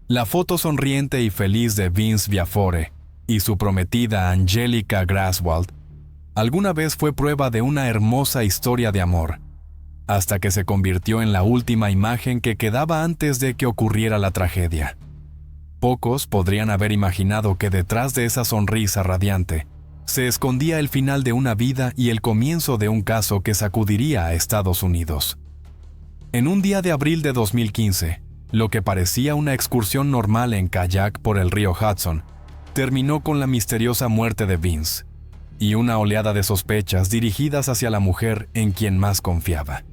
La foto sonriente y feliz de Vince Viafore y su prometida Angelica Graswald alguna vez fue prueba de una hermosa historia de amor, hasta que se convirtió en la última imagen que quedaba antes de que ocurriera la tragedia. Pocos podrían haber imaginado que detrás de esa sonrisa radiante se escondía el final de una vida y el comienzo de un caso que sacudiría a Estados Unidos. En un día de abril de 2015, lo que parecía una excursión normal en kayak por el río Hudson terminó con la misteriosa muerte de Vince y una oleada de sospechas dirigidas hacia la mujer en quien más confiaba.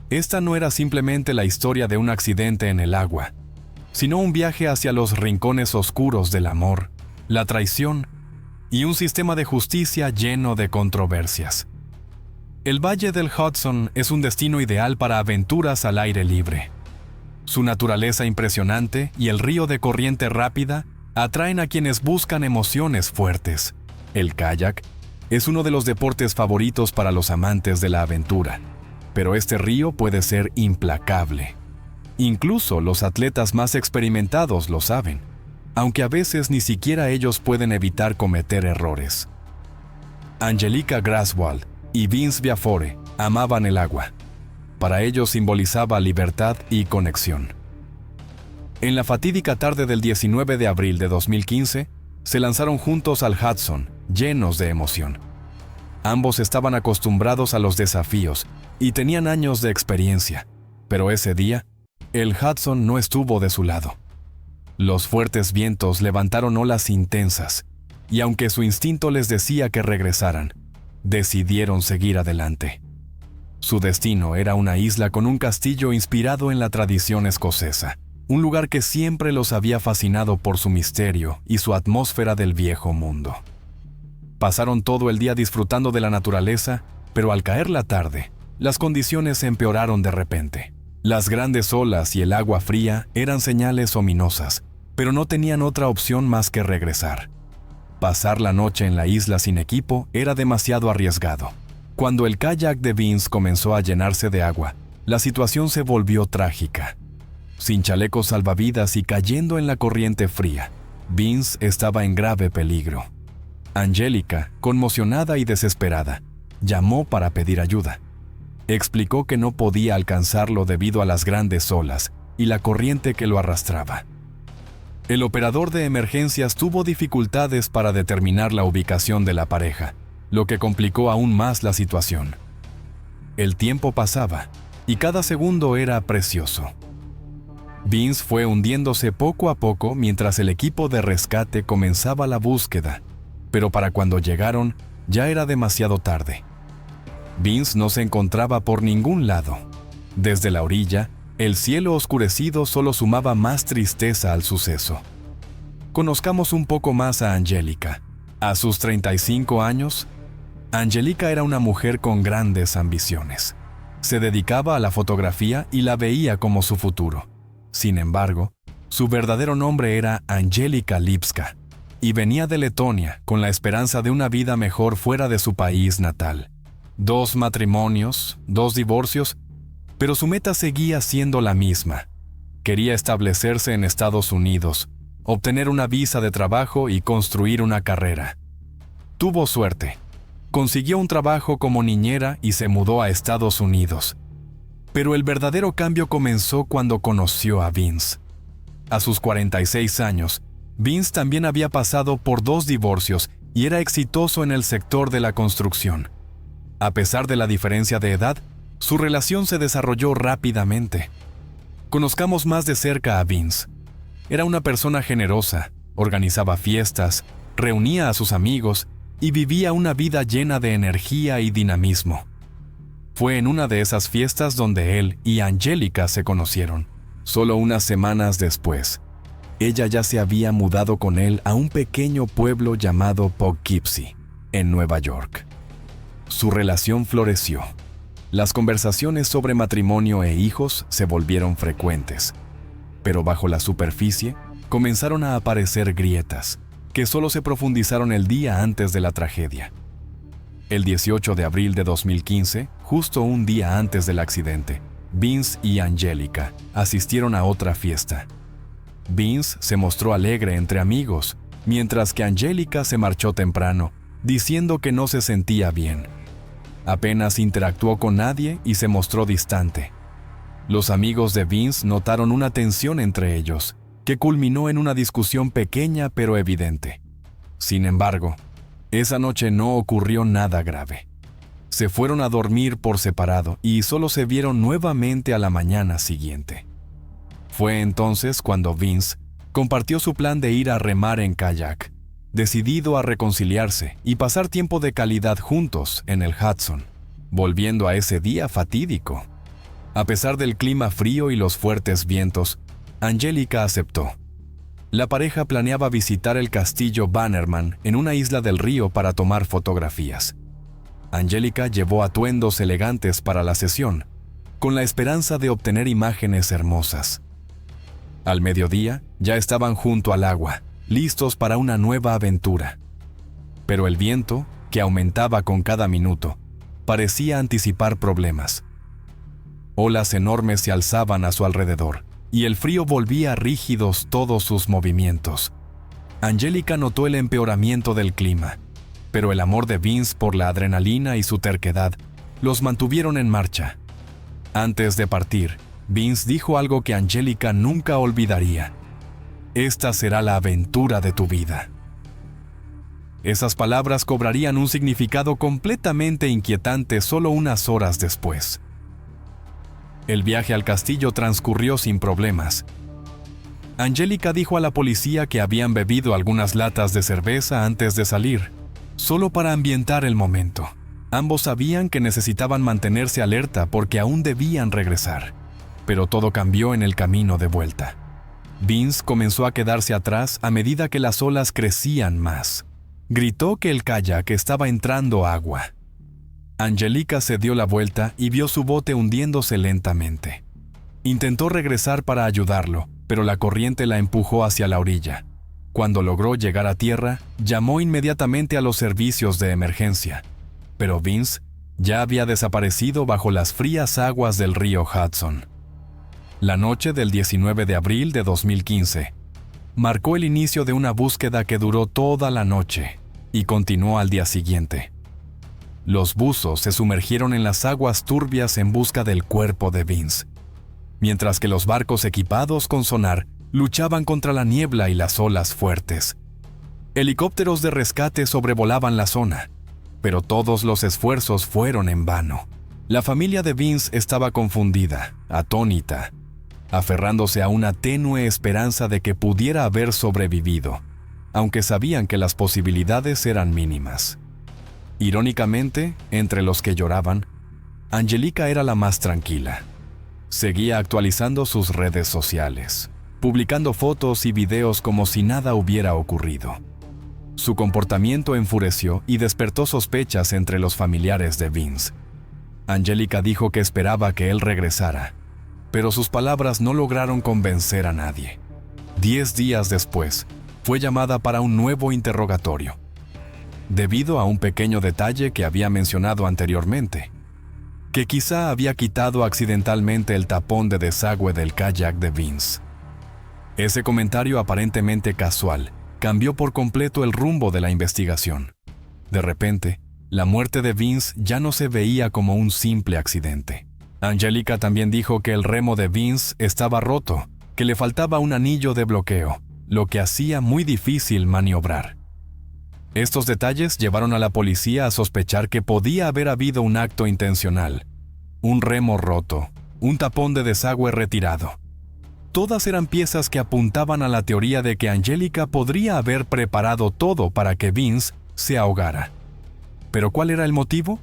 Esta no era simplemente la historia de un accidente en el agua, sino un viaje hacia los rincones oscuros del amor, la traición y un sistema de justicia lleno de controversias. El Valle del Hudson es un destino ideal para aventuras al aire libre. Su naturaleza impresionante y el río de corriente rápida atraen a quienes buscan emociones fuertes. El kayak es uno de los deportes favoritos para los amantes de la aventura, pero este río puede ser implacable. Incluso los atletas más experimentados lo saben, aunque a veces ni siquiera ellos pueden evitar cometer errores. Angelica Graswald y Vince Viafore amaban el agua. Para ellos simbolizaba libertad y conexión. En la fatídica tarde del 19 de abril de 2015, se lanzaron juntos al Hudson, llenos de emoción. Ambos estaban acostumbrados a los desafíos y tenían años de experiencia, pero ese día, el Hudson no estuvo de su lado. Los fuertes vientos levantaron olas intensas, y aunque su instinto les decía que regresaran, decidieron seguir adelante. Su destino era una isla con un castillo inspirado en la tradición escocesa, un lugar que siempre los había fascinado por su misterio y su atmósfera del viejo mundo. Pasaron todo el día disfrutando de la naturaleza, pero al caer la tarde, las condiciones empeoraron de repente. Las grandes olas y el agua fría eran señales ominosas, pero no tenían otra opción más que regresar. Pasar la noche en la isla sin equipo era demasiado arriesgado. Cuando el kayak de Vince comenzó a llenarse de agua, la situación se volvió trágica. Sin chalecos salvavidas y cayendo en la corriente fría, Vince estaba en grave peligro. Angelica, conmocionada y desesperada, llamó para pedir ayuda. Explicó que no podía alcanzarlo debido a las grandes olas y la corriente que lo arrastraba. El operador de emergencias tuvo dificultades para determinar la ubicación de la pareja, lo que complicó aún más la situación. El tiempo pasaba, y cada segundo era precioso. Vince fue hundiéndose poco a poco mientras el equipo de rescate comenzaba la búsqueda, pero para cuando llegaron, ya era demasiado tarde. Vince no se encontraba por ningún lado. Desde la orilla, el cielo oscurecido solo sumaba más tristeza al suceso. Conozcamos un poco más a Angelica. A sus 35 años, Angelica era una mujer con grandes ambiciones. Se dedicaba a la fotografía y la veía como su futuro. Sin embargo, su verdadero nombre era Angelica Lipska, y venía de Letonia con la esperanza de una vida mejor fuera de su país natal. 2 matrimonios, 2 divorcios, pero su meta seguía siendo la misma. Quería establecerse en Estados Unidos, obtener una visa de trabajo y construir una carrera. Tuvo suerte. Consiguió un trabajo como niñera y se mudó a Estados Unidos. Pero el verdadero cambio comenzó cuando conoció a Vince. A sus 46 años, Vince también había pasado por 2 divorcios y era exitoso en el sector de la construcción. A pesar de la diferencia de edad, su relación se desarrolló rápidamente. Conozcamos más de cerca a Vince. Era una persona generosa, organizaba fiestas, reunía a sus amigos y vivía una vida llena de energía y dinamismo. Fue en una de esas fiestas donde él y Angelica se conocieron. Solo unas semanas después, ella ya se había mudado con él a un pequeño pueblo llamado Poughkeepsie, en Nueva York. Su relación floreció. Las conversaciones sobre matrimonio e hijos se volvieron frecuentes, pero bajo la superficie comenzaron a aparecer grietas, que solo se profundizaron el día antes de la tragedia. El 18 de abril de 2015, justo un día antes del accidente, Vince y Angelica asistieron a otra fiesta. Vince se mostró alegre entre amigos, mientras que Angélica se marchó temprano, diciendo que no se sentía bien. Apenas interactuó con nadie y se mostró distante. Los amigos de Vince notaron una tensión entre ellos, que culminó en una discusión pequeña pero evidente. Sin embargo, esa noche no ocurrió nada grave. Se fueron a dormir por separado y solo se vieron nuevamente a la mañana siguiente. Fue entonces cuando Vince compartió su plan de ir a remar en kayak, decidido a reconciliarse y pasar tiempo de calidad juntos en el Hudson, volviendo a ese día fatídico. A pesar del clima frío y los fuertes vientos, Angélica aceptó. La pareja planeaba visitar el castillo Bannerman en una isla del río para tomar fotografías. Angélica llevó atuendos elegantes para la sesión, con la esperanza de obtener imágenes hermosas. Al mediodía, ya estaban junto al agua, listos para una nueva aventura. Pero el viento, que aumentaba con cada minuto, parecía anticipar problemas. Olas enormes se alzaban a su alrededor, y el frío volvía rígidos todos sus movimientos. Angélica notó el empeoramiento del clima, pero el amor de Vince por la adrenalina y su terquedad los mantuvieron en marcha. Antes de partir, Vince dijo algo que Angélica nunca olvidaría. Esta será la aventura de tu vida. Esas palabras cobrarían un significado completamente inquietante solo unas horas después. El viaje al castillo transcurrió sin problemas. Angélica dijo a la policía que habían bebido algunas latas de cerveza antes de salir, solo para ambientar el momento. Ambos sabían que necesitaban mantenerse alerta porque aún debían regresar. Pero todo cambió en el camino de vuelta. Vince comenzó a quedarse atrás a medida que las olas crecían más. Gritó que el kayak estaba entrando agua. Angélica se dio la vuelta y vio su bote hundiéndose lentamente. Intentó regresar para ayudarlo, pero la corriente la empujó hacia la orilla. Cuando logró llegar a tierra, llamó inmediatamente a los servicios de emergencia. Pero Vince ya había desaparecido bajo las frías aguas del río Hudson. La noche del 19 de abril de 2015 marcó el inicio de una búsqueda que duró toda la noche y continuó al día siguiente. Los buzos se sumergieron en las aguas turbias en busca del cuerpo de Vince, mientras que los barcos equipados con sonar luchaban contra la niebla y las olas fuertes. Helicópteros de rescate sobrevolaban la zona, pero todos los esfuerzos fueron en vano. La familia de Vince estaba confundida, atónita, aferrándose a una tenue esperanza de que pudiera haber sobrevivido, aunque sabían que las posibilidades eran mínimas. Irónicamente, entre los que lloraban, Angélica era la más tranquila. Seguía actualizando sus redes sociales, publicando fotos y videos como si nada hubiera ocurrido. Su comportamiento enfureció y despertó sospechas entre los familiares de Vince. Angélica dijo que esperaba que él regresara, pero sus palabras no lograron convencer a nadie. 10 días después, fue llamada para un nuevo interrogatorio, debido a un pequeño detalle que había mencionado anteriormente, que quizá había quitado accidentalmente el tapón de desagüe del kayak de Vince. Ese comentario aparentemente casual cambió por completo el rumbo de la investigación. De repente, la muerte de Vince ya no se veía como un simple accidente. Angélica también dijo que el remo de Vince estaba roto, que le faltaba un anillo de bloqueo, lo que hacía muy difícil maniobrar. Estos detalles llevaron a la policía a sospechar que podía haber habido un acto intencional, un remo roto, un tapón de desagüe retirado. Todas eran piezas que apuntaban a la teoría de que Angélica podría haber preparado todo para que Vince se ahogara. ¿Pero cuál era el motivo?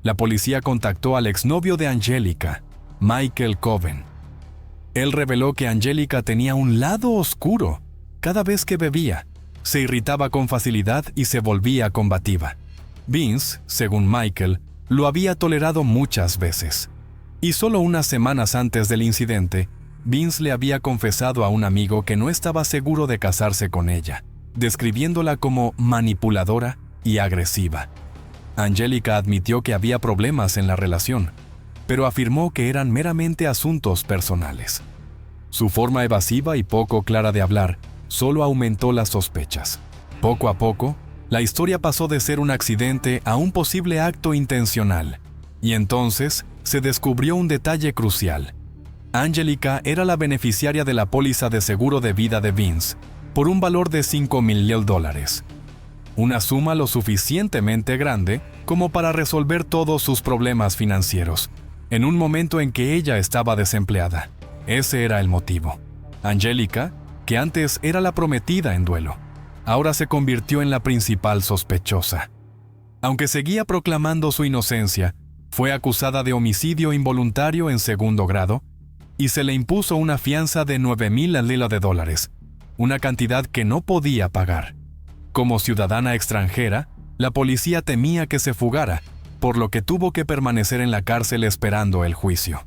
La policía contactó al exnovio de Angélica, Michael Coven. Él reveló que Angélica tenía un lado oscuro. Cada vez que bebía, se irritaba con facilidad y se volvía combativa. Vince, según Michael, lo había tolerado muchas veces. Y solo unas semanas antes del incidente, Vince le había confesado a un amigo que no estaba seguro de casarse con ella, describiéndola como manipuladora y agresiva. Angélica admitió que había problemas en la relación, pero afirmó que eran meramente asuntos personales. Su forma evasiva y poco clara de hablar solo aumentó las sospechas. Poco a poco, la historia pasó de ser un accidente a un posible acto intencional. Y entonces se descubrió un detalle crucial. Angelica era la beneficiaria de la póliza de seguro de vida de Vince, por un valor de $5,000. Una suma lo suficientemente grande como para resolver todos sus problemas financieros, en un momento en que ella estaba desempleada. Ese era el motivo. Angelica, que antes era la prometida en duelo, ahora se convirtió en la principal sospechosa. Aunque seguía proclamando su inocencia, fue acusada de homicidio involuntario en segundo grado y se le impuso una fianza de $9,000, una cantidad que no podía pagar. Como ciudadana extranjera, la policía temía que se fugara, por lo que tuvo que permanecer en la cárcel esperando el juicio.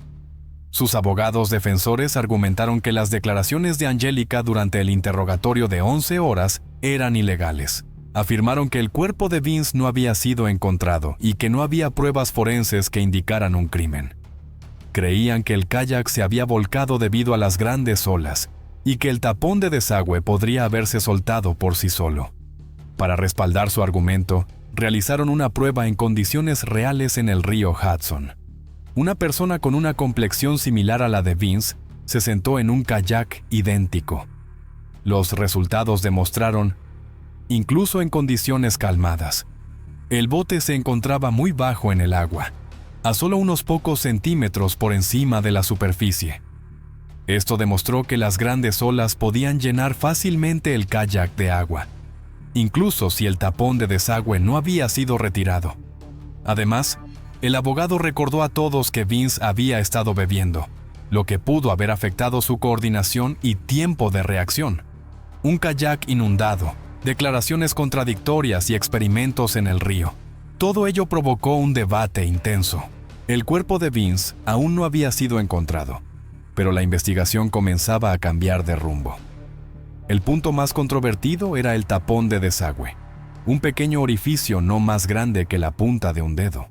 Sus abogados defensores argumentaron que las declaraciones de Angelica durante el interrogatorio de 11 horas eran ilegales. Afirmaron que el cuerpo de Vince no había sido encontrado y que no había pruebas forenses que indicaran un crimen. Creían que el kayak se había volcado debido a las grandes olas y que el tapón de desagüe podría haberse soltado por sí solo. Para respaldar su argumento, realizaron una prueba en condiciones reales en el río Hudson. Una persona con una complexión similar a la de Vince se sentó en un kayak idéntico. Los resultados demostraron, incluso en condiciones calmadas, el bote se encontraba muy bajo en el agua, a solo unos pocos centímetros por encima de la superficie. Esto demostró que las grandes olas podían llenar fácilmente el kayak de agua, incluso si el tapón de desagüe no había sido retirado. Además, el abogado recordó a todos que Vince había estado bebiendo, lo que pudo haber afectado su coordinación y tiempo de reacción. Un kayak inundado, declaraciones contradictorias y experimentos en el río. Todo ello provocó un debate intenso. El cuerpo de Vince aún no había sido encontrado, pero la investigación comenzaba a cambiar de rumbo. El punto más controvertido era el tapón de desagüe, un pequeño orificio no más grande que la punta de un dedo.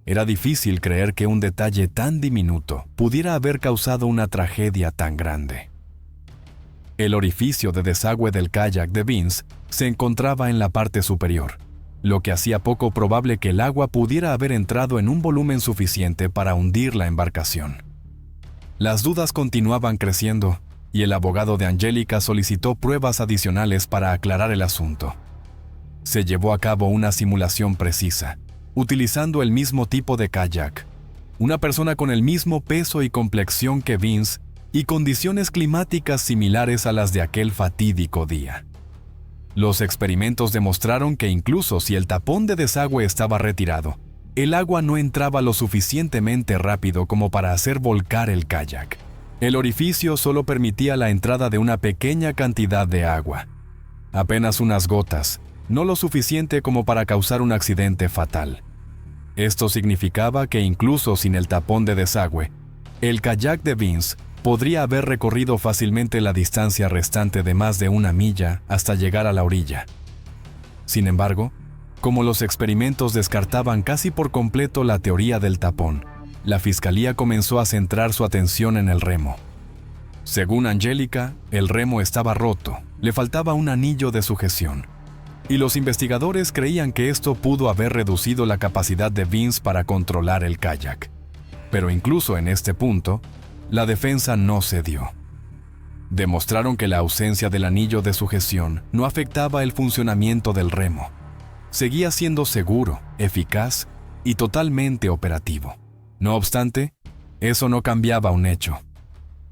Era difícil creer que un detalle tan diminuto pudiera haber causado una tragedia tan grande. El orificio de desagüe del kayak de Vince se encontraba en la parte superior, lo que hacía poco probable que el agua pudiera haber entrado en un volumen suficiente para hundir la embarcación. Las dudas continuaban creciendo, y el abogado de Angelica solicitó pruebas adicionales para aclarar el asunto. Se llevó a cabo una simulación precisa, utilizando el mismo tipo de kayak, una persona con el mismo peso y complexión que Vince y condiciones climáticas similares a las de aquel fatídico día. Los experimentos demostraron que incluso si el tapón de desagüe estaba retirado, el agua no entraba lo suficientemente rápido como para hacer volcar el kayak. El orificio solo permitía la entrada de una pequeña cantidad de agua, apenas unas gotas, no lo suficiente como para causar un accidente fatal. Esto significaba que incluso sin el tapón de desagüe, el kayak de Vince podría haber recorrido fácilmente la distancia restante de más de 1 milla hasta llegar a la orilla. Sin embargo, como los experimentos descartaban casi por completo la teoría del tapón, la fiscalía comenzó a centrar su atención en el remo. Según Angelica, el remo estaba roto, le faltaba un anillo de sujeción, y los investigadores creían que esto pudo haber reducido la capacidad de Vince para controlar el kayak. Pero incluso en este punto, la defensa no cedió. Demostraron que la ausencia del anillo de sujeción no afectaba el funcionamiento del remo. Seguía siendo seguro, eficaz y totalmente operativo. No obstante, eso no cambiaba un hecho.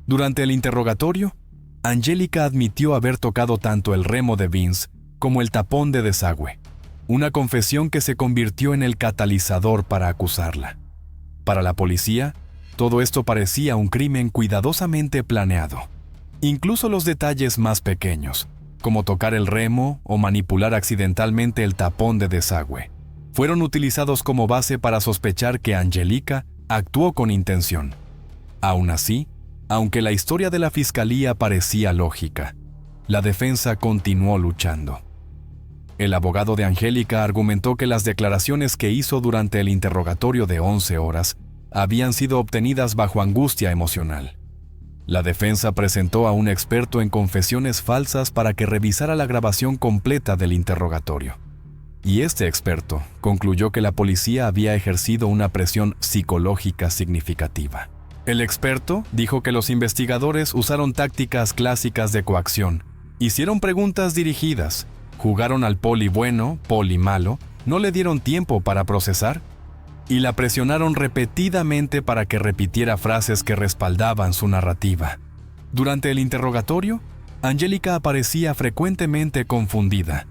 Durante el interrogatorio, Angelica admitió haber tocado tanto el remo de Vince como el tapón de desagüe, una confesión que se convirtió en el catalizador para acusarla. Para la policía, todo esto parecía un crimen cuidadosamente planeado. Incluso los detalles más pequeños, como tocar el remo o manipular accidentalmente el tapón de desagüe, fueron utilizados como base para sospechar que Angelica actuó con intención. Aún así, aunque la historia de la fiscalía parecía lógica, la defensa continuó luchando. El abogado de Angelica argumentó que las declaraciones que hizo durante el interrogatorio de 11 horas habían sido obtenidas bajo angustia emocional. La defensa presentó a un experto en confesiones falsas para que revisara la grabación completa del interrogatorio. Y este experto concluyó que la policía había ejercido una presión psicológica significativa. El experto dijo que los investigadores usaron tácticas clásicas de coacción, hicieron preguntas dirigidas, jugaron al poli bueno, poli malo, no le dieron tiempo para procesar y la presionaron repetidamente para que repitiera frases que respaldaban su narrativa. Durante el interrogatorio, Angélica aparecía frecuentemente confundida.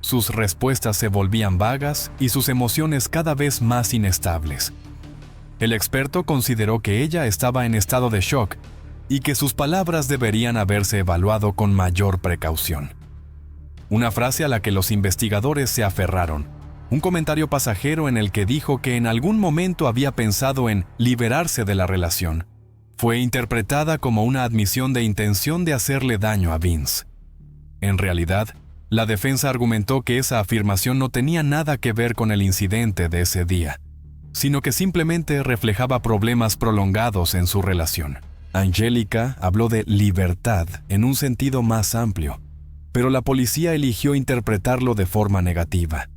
Sus respuestas se volvían vagas y sus emociones cada vez más inestables. El experto consideró que ella estaba en estado de shock y que sus palabras deberían haberse evaluado con mayor precaución. Una frase a la que los investigadores se aferraron, un comentario pasajero en el que dijo que en algún momento había pensado en liberarse de la relación, fue interpretada como una admisión de intención de hacerle daño a Vince. En realidad, la defensa argumentó que esa afirmación no tenía nada que ver con el incidente de ese día, sino que simplemente reflejaba problemas prolongados en su relación. Angélica habló de libertad en un sentido más amplio, pero la policía eligió interpretarlo de forma negativa.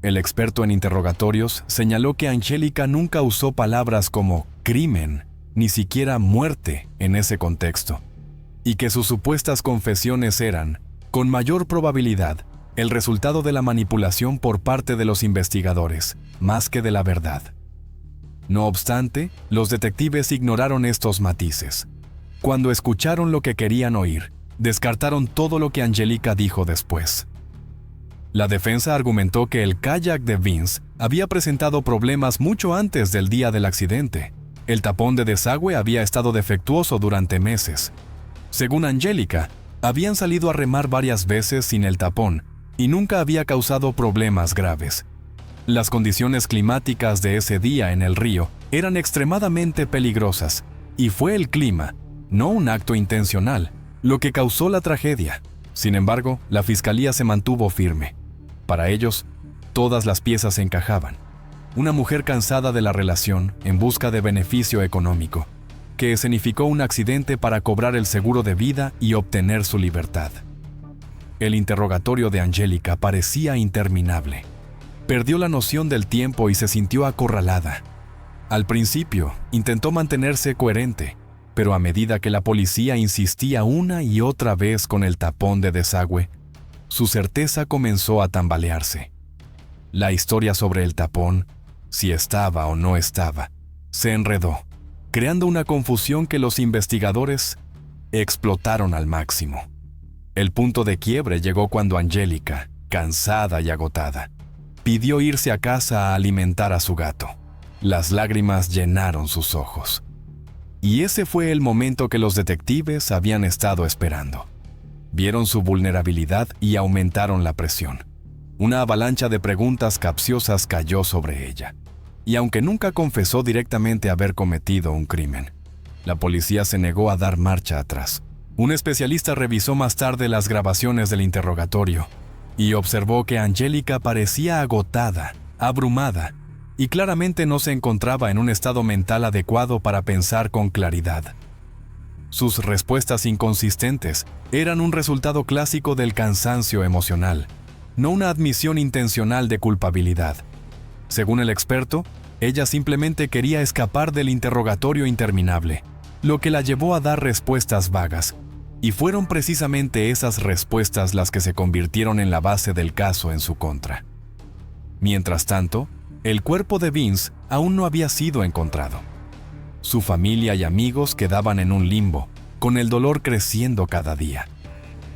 El experto en interrogatorios señaló que Angélica nunca usó palabras como crimen, ni siquiera muerte en ese contexto, y que sus supuestas confesiones eran, con mayor probabilidad, el resultado de la manipulación por parte de los investigadores, más que de la verdad. No obstante, los detectives ignoraron estos matices. Cuando escucharon lo que querían oír, descartaron todo lo que Angélica dijo después. La defensa argumentó que el kayak de Vince había presentado problemas mucho antes del día del accidente. El tapón de desagüe había estado defectuoso durante meses. Según Angélica, habían salido a remar varias veces sin el tapón y nunca había causado problemas graves. Las condiciones climáticas de ese día en el río eran extremadamente peligrosas y fue el clima, no un acto intencional, lo que causó la tragedia. Sin embargo, la fiscalía se mantuvo firme. Para ellos, todas las piezas encajaban. Una mujer cansada de la relación en busca de beneficio económico, que escenificó un accidente para cobrar el seguro de vida y obtener su libertad. El interrogatorio de Angélica parecía interminable. Perdió la noción del tiempo y se sintió acorralada. Al principio, intentó mantenerse coherente, pero a medida que la policía insistía una y otra vez con el tapón de desagüe, su certeza comenzó a tambalearse. La historia sobre el tapón, si estaba o no estaba, se enredó, creando una confusión que los investigadores explotaron al máximo. El punto de quiebre llegó cuando Angélica, cansada y agotada, pidió irse a casa a alimentar a su gato. Las lágrimas llenaron sus ojos. Y ese fue el momento que los detectives habían estado esperando. Vieron su vulnerabilidad y aumentaron la presión. Una avalancha de preguntas capciosas cayó sobre ella. Y aunque nunca confesó directamente haber cometido un crimen, la policía se negó a dar marcha atrás. Un especialista revisó más tarde las grabaciones del interrogatorio y observó que Angélica parecía agotada, abrumada, y claramente no se encontraba en un estado mental adecuado para pensar con claridad. Sus respuestas inconsistentes eran un resultado clásico del cansancio emocional, no una admisión intencional de culpabilidad. Según el experto, ella simplemente quería escapar del interrogatorio interminable, lo que la llevó a dar respuestas vagas, y fueron precisamente esas respuestas las que se convirtieron en la base del caso en su contra. Mientras tanto, el cuerpo de Vince aún no había sido encontrado. Su familia y amigos quedaban en un limbo, con el dolor creciendo cada día.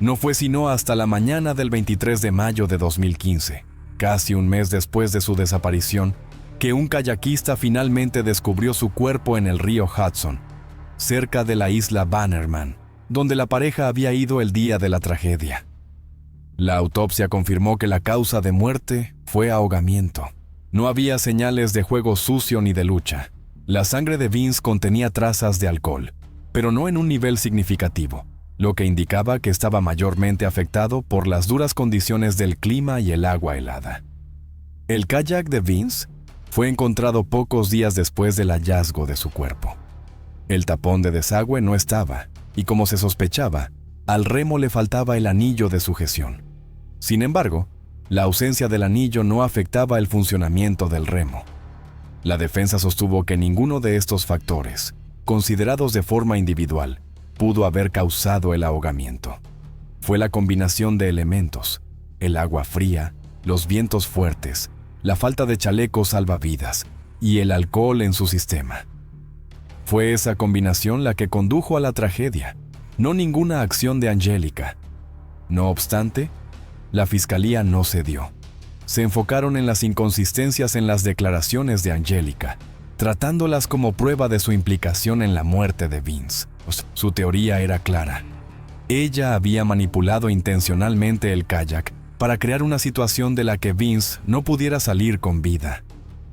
No fue sino hasta la mañana del 23 de mayo de 2015, casi un mes después de su desaparición, que un kayakista finalmente descubrió su cuerpo en el río Hudson, cerca de la isla Bannerman, donde la pareja había ido el día de la tragedia. La autopsia confirmó que la causa de muerte fue ahogamiento. No había señales de juego sucio ni de lucha. La sangre de Vince contenía trazas de alcohol, pero no en un nivel significativo, lo que indicaba que estaba mayormente afectado por las duras condiciones del clima y el agua helada. El kayak de Vince fue encontrado pocos días después del hallazgo de su cuerpo. El tapón de desagüe no estaba, y como se sospechaba, al remo le faltaba el anillo de sujeción. Sin embargo, la ausencia del anillo no afectaba el funcionamiento del remo. La defensa sostuvo que ninguno de estos factores, considerados de forma individual, pudo haber causado el ahogamiento. Fue la combinación de elementos, el agua fría, los vientos fuertes, la falta de chalecos salvavidas y el alcohol en su sistema. Fue esa combinación la que condujo a la tragedia, no ninguna acción de Angélica. No obstante, la fiscalía no cedió. Se enfocaron en las inconsistencias en las declaraciones de Angélica, tratándolas como prueba de su implicación en la muerte de Vince. Su teoría era clara. Ella había manipulado intencionalmente el kayak para crear una situación de la que Vince no pudiera salir con vida.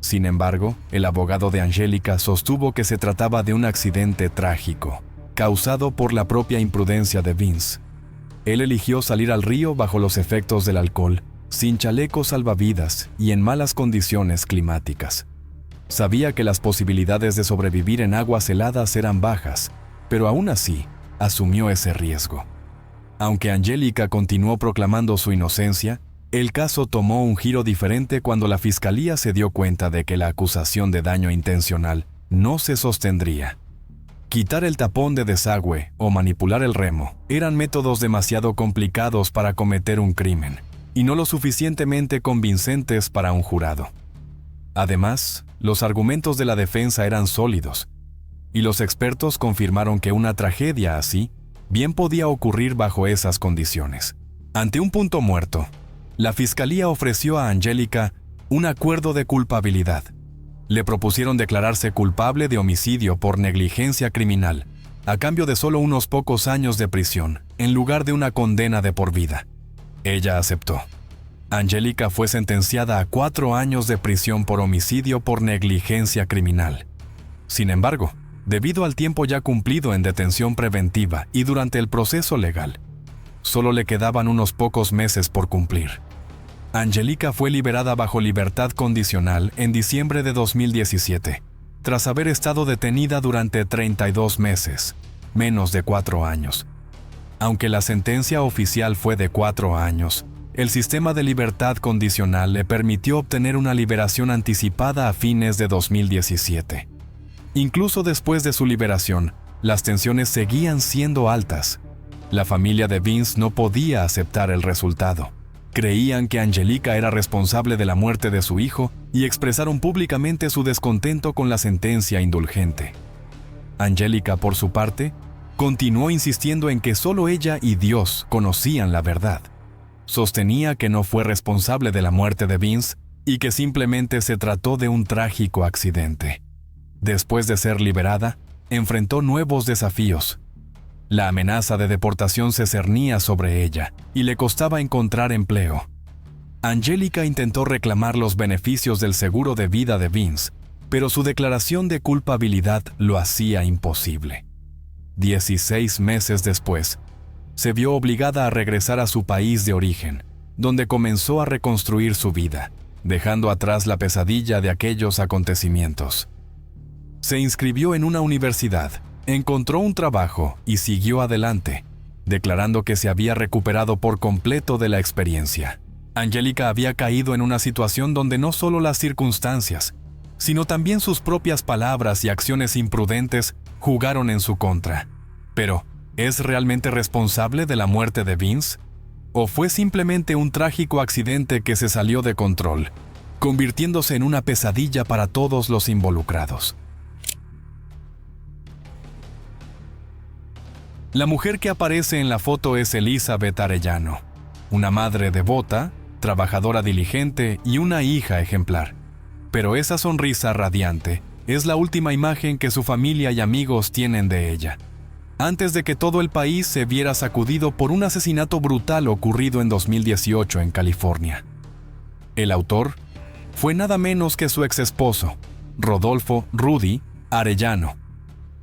Sin embargo, el abogado de Angélica sostuvo que se trataba de un accidente trágico, causado por la propia imprudencia de Vince. Él eligió salir al río bajo los efectos del alcohol, sin chalecos salvavidas y en malas condiciones climáticas. Sabía que las posibilidades de sobrevivir en aguas heladas eran bajas, pero aún así, asumió ese riesgo. Aunque Angélica continuó proclamando su inocencia, el caso tomó un giro diferente cuando la fiscalía se dio cuenta de que la acusación de daño intencional no se sostendría. Quitar el tapón de desagüe o manipular el remo eran métodos demasiado complicados para cometer un crimen y no lo suficientemente convincentes para un jurado. Además, los argumentos de la defensa eran sólidos, y los expertos confirmaron que una tragedia así bien podía ocurrir bajo esas condiciones. Ante un punto muerto, la fiscalía ofreció a Angélica un acuerdo de culpabilidad. Le propusieron declararse culpable de homicidio por negligencia criminal, a cambio de solo unos pocos años de prisión, en lugar de una condena de por vida. Ella aceptó. Angélica fue sentenciada a 4 años de prisión por homicidio por negligencia criminal. Sin embargo, debido al tiempo ya cumplido en detención preventiva y durante el proceso legal, solo le quedaban unos pocos meses por cumplir. Angélica fue liberada bajo libertad condicional en diciembre de 2017, tras haber estado detenida durante 32 meses, menos de 4 años. Aunque la sentencia oficial fue de 4 años, el sistema de libertad condicional le permitió obtener una liberación anticipada a fines de 2017. Incluso después de su liberación, las tensiones seguían siendo altas. La familia de Vince no podía aceptar el resultado. Creían que Angélica era responsable de la muerte de su hijo y expresaron públicamente su descontento con la sentencia indulgente. Angélica, por su parte, continuó insistiendo en que solo ella y Dios conocían la verdad. Sostenía que no fue responsable de la muerte de Vince y que simplemente se trató de un trágico accidente. Después de ser liberada, enfrentó nuevos desafíos. La amenaza de deportación se cernía sobre ella y le costaba encontrar empleo. Angélica intentó reclamar los beneficios del seguro de vida de Vince, pero su declaración de culpabilidad lo hacía imposible. 16 meses después, se vio obligada a regresar a su país de origen, donde comenzó a reconstruir su vida, dejando atrás la pesadilla de aquellos acontecimientos. Se inscribió en una universidad, encontró un trabajo y siguió adelante, declarando que se había recuperado por completo de la experiencia. Angélica había caído en una situación donde no solo las circunstancias, sino también sus propias palabras y acciones imprudentes jugaron en su contra. Pero, ¿es realmente responsable de la muerte de Vince? ¿O fue simplemente un trágico accidente que se salió de control, convirtiéndose en una pesadilla para todos los involucrados? La mujer que aparece en la foto es Elizabeth Arellano, una madre devota, trabajadora diligente y una hija ejemplar. Pero esa sonrisa radiante es la última imagen que su familia y amigos tienen de ella, antes de que todo el país se viera sacudido por un asesinato brutal ocurrido en 2018 en California. El autor fue nada menos que su exesposo, Rodolfo Rudy Arellano,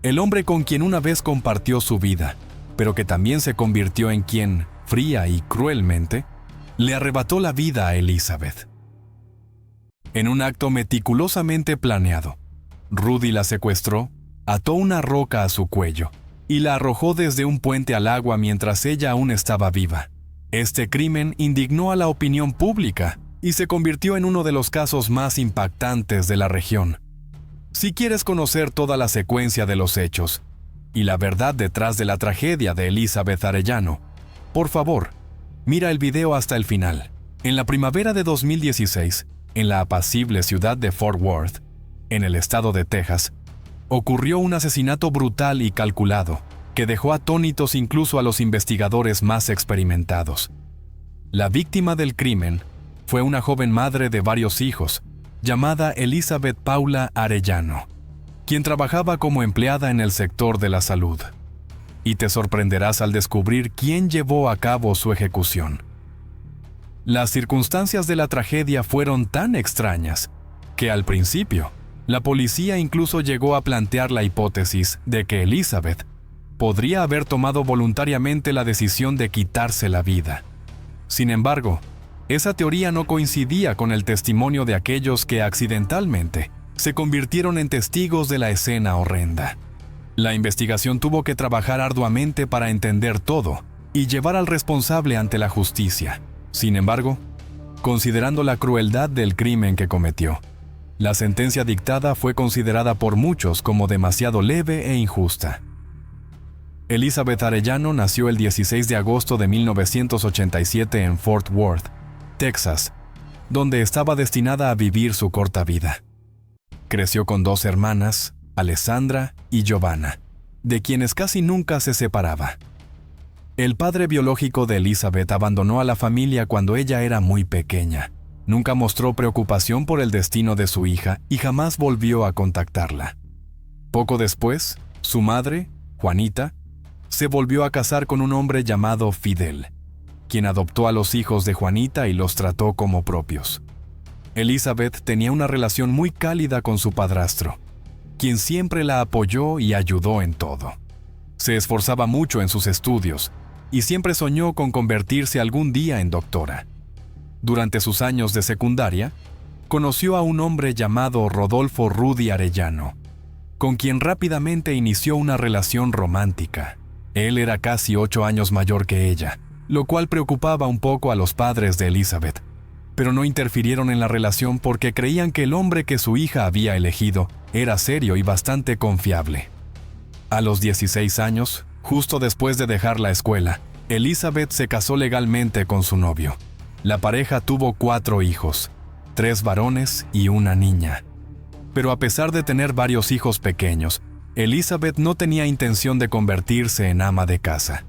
el hombre con quien una vez compartió su vida, pero que también se convirtió en quien, fría y cruelmente, le arrebató la vida a Elizabeth. En un acto meticulosamente planeado, Rudy la secuestró, ató una roca a su cuello y la arrojó desde un puente al agua mientras ella aún estaba viva. Este crimen indignó a la opinión pública y se convirtió en uno de los casos más impactantes de la región. Si quieres conocer toda la secuencia de los hechos y la verdad detrás de la tragedia de Elizabeth Arellano, por favor, mira el video hasta el final. En la primavera de 2016, en la apacible ciudad de Fort Worth, en el estado de Texas, ocurrió un asesinato brutal y calculado que dejó atónitos incluso a los investigadores más experimentados. La víctima del crimen fue una joven madre de varios hijos, llamada Elizabeth Paula Arellano, quien trabajaba como empleada en el sector de la salud. Y te sorprenderás al descubrir quién llevó a cabo su ejecución. Las circunstancias de la tragedia fueron tan extrañas que al principio, la policía incluso llegó a plantear la hipótesis de que Elizabeth podría haber tomado voluntariamente la decisión de quitarse la vida. Sin embargo, esa teoría no coincidía con el testimonio de aquellos que accidentalmente se convirtieron en testigos de la escena horrenda. La investigación tuvo que trabajar arduamente para entender todo y llevar al responsable ante la justicia. Sin embargo, considerando la crueldad del crimen que cometió, la sentencia dictada fue considerada por muchos como demasiado leve e injusta. Elizabeth Arellano nació el 16 de agosto de 1987 en Fort Worth, Texas, donde estaba destinada a vivir su corta vida. Creció con 2 hermanas, Alessandra y Giovanna, de quienes casi nunca se separaba. El padre biológico de Elizabeth abandonó a la familia cuando ella era muy pequeña. Nunca mostró preocupación por el destino de su hija y jamás volvió a contactarla. Poco después, su madre, Juanita, se volvió a casar con un hombre llamado Fidel, quien adoptó a los hijos de Juanita y los trató como propios. Elizabeth tenía una relación muy cálida con su padrastro, quien siempre la apoyó y ayudó en todo. Se esforzaba mucho en sus estudios y siempre soñó con convertirse algún día en doctora. Durante sus años de secundaria, conoció a un hombre llamado Rodolfo Rudy Arellano, con quien rápidamente inició una relación romántica. Él era casi 8 años mayor que ella, lo cual preocupaba un poco a los padres de Elizabeth, pero no interfirieron en la relación porque creían que el hombre que su hija había elegido era serio y bastante confiable. A los 16 años, justo después de dejar la escuela, Elizabeth se casó legalmente con su novio. La pareja tuvo 4 hijos, 3 varones y una niña. Pero a pesar de tener varios hijos pequeños, Elizabeth no tenía intención de convertirse en ama de casa.